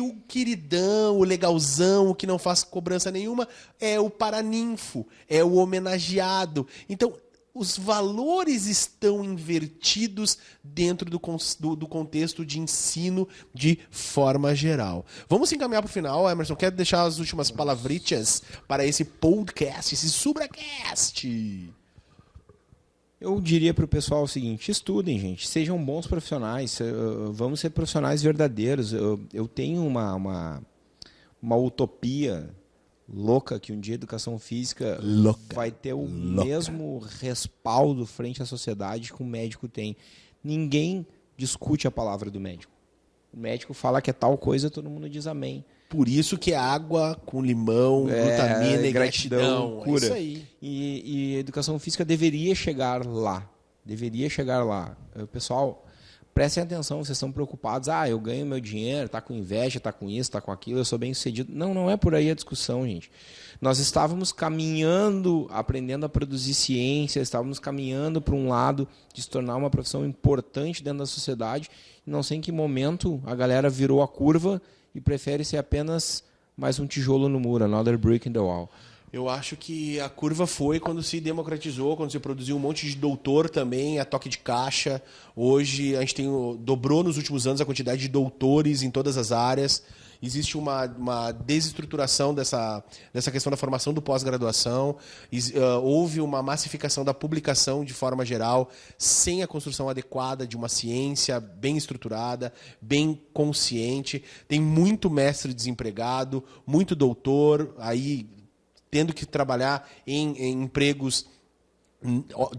o queridão, o legalzão, o que não faz cobrança nenhuma, é o paraninfo, é o homenageado. Então, os valores estão invertidos dentro do contexto de ensino de forma geral. Vamos encaminhar para o final, Emerson. Quer deixar as últimas palavritas para esse podcast, esse Subracast? Eu diria para o pessoal o seguinte, estudem, gente, sejam bons profissionais, vamos ser profissionais verdadeiros. Eu tenho uma utopia louca que um dia a educação física vai ter o mesmo respaldo frente à sociedade que o médico tem. Ninguém discute a palavra do médico. O médico fala que é tal coisa, todo mundo diz amém. Por isso que é água com limão, glutamina e gratidão. Cura. É isso aí. E a educação física deveria chegar lá. Pessoal, prestem atenção, vocês estão preocupados. Eu ganho meu dinheiro, tá com inveja, tá com isso, tá com aquilo, eu sou bem sucedido. Não é por aí a discussão, gente. Nós estávamos caminhando, aprendendo a produzir ciência, estávamos caminhando para um lado de se tornar uma profissão importante dentro da sociedade. Não sei em que momento a galera virou a curva e prefere ser apenas mais um tijolo no muro, another brick in the wall. Eu acho que a curva foi quando se democratizou, quando se produziu um monte de doutor também, a toque de caixa. Hoje a gente dobrou nos últimos anos a quantidade de doutores em todas as áreas. Existe uma desestruturação dessa questão da formação do pós-graduação. Houve uma massificação da publicação de forma geral, sem a construção adequada de uma ciência bem estruturada, bem consciente. Tem muito mestre desempregado, muito doutor aí tendo que trabalhar em empregos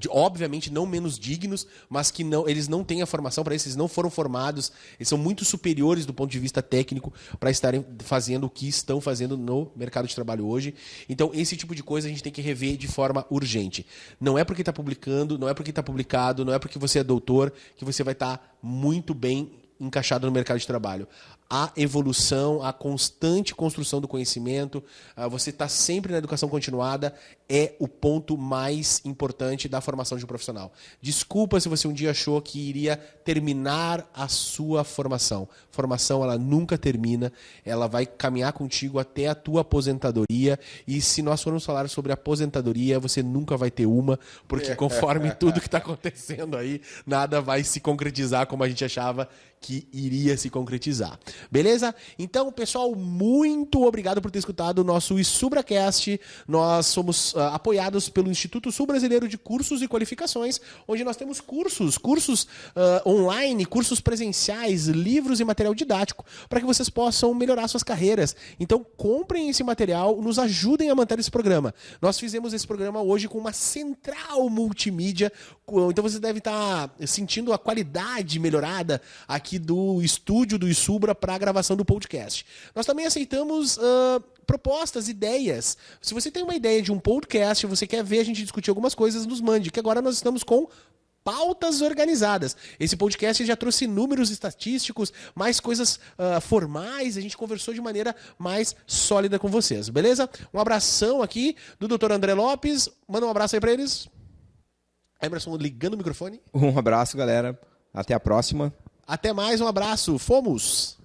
obviamente não menos dignos, mas que eles não têm a formação para isso, eles não foram formados, eles são muito superiores do ponto de vista técnico para estarem fazendo o que estão fazendo no mercado de trabalho hoje. Então, esse tipo de coisa a gente tem que rever de forma urgente. Não é porque está publicando, não é porque está publicado, não é porque você é doutor que você vai estar muito bem encaixada no mercado de trabalho. A evolução, a constante construção do conhecimento, você está sempre na educação continuada, é o ponto mais importante da formação de um profissional. Desculpa se você um dia achou que iria terminar a sua formação. Formação, ela nunca termina, ela vai caminhar contigo até a tua aposentadoria, e se nós formos falar sobre aposentadoria, você nunca vai ter uma, porque conforme tudo que está acontecendo aí, nada vai se concretizar como a gente achava que iria se concretizar. Beleza? Então, pessoal, muito obrigado por ter escutado o nosso ISubraCast. Nós somos apoiados pelo Instituto Sul Brasileiro de Cursos e Qualificações, onde nós temos cursos online, cursos presenciais, livros e material didático, para que vocês possam melhorar suas carreiras. Então, comprem esse material, nos ajudem a manter esse programa. Nós fizemos esse programa hoje com uma central multimídia, então você deve estar sentindo a qualidade melhorada aqui do estúdio do ISubra para a gravação do podcast. Nós também aceitamos propostas, ideias. Se você tem uma ideia de um podcast, você quer ver a gente discutir algumas coisas, nos mande, que agora nós estamos com pautas organizadas. Esse podcast já trouxe números estatísticos, mais coisas formais, a gente conversou de maneira mais sólida com vocês, beleza? Um abração aqui do Dr. André Lopes, manda um abraço aí para eles. Emerson ligando o microfone. Um abraço, galera. Até a próxima. Até mais, um abraço. Fomos!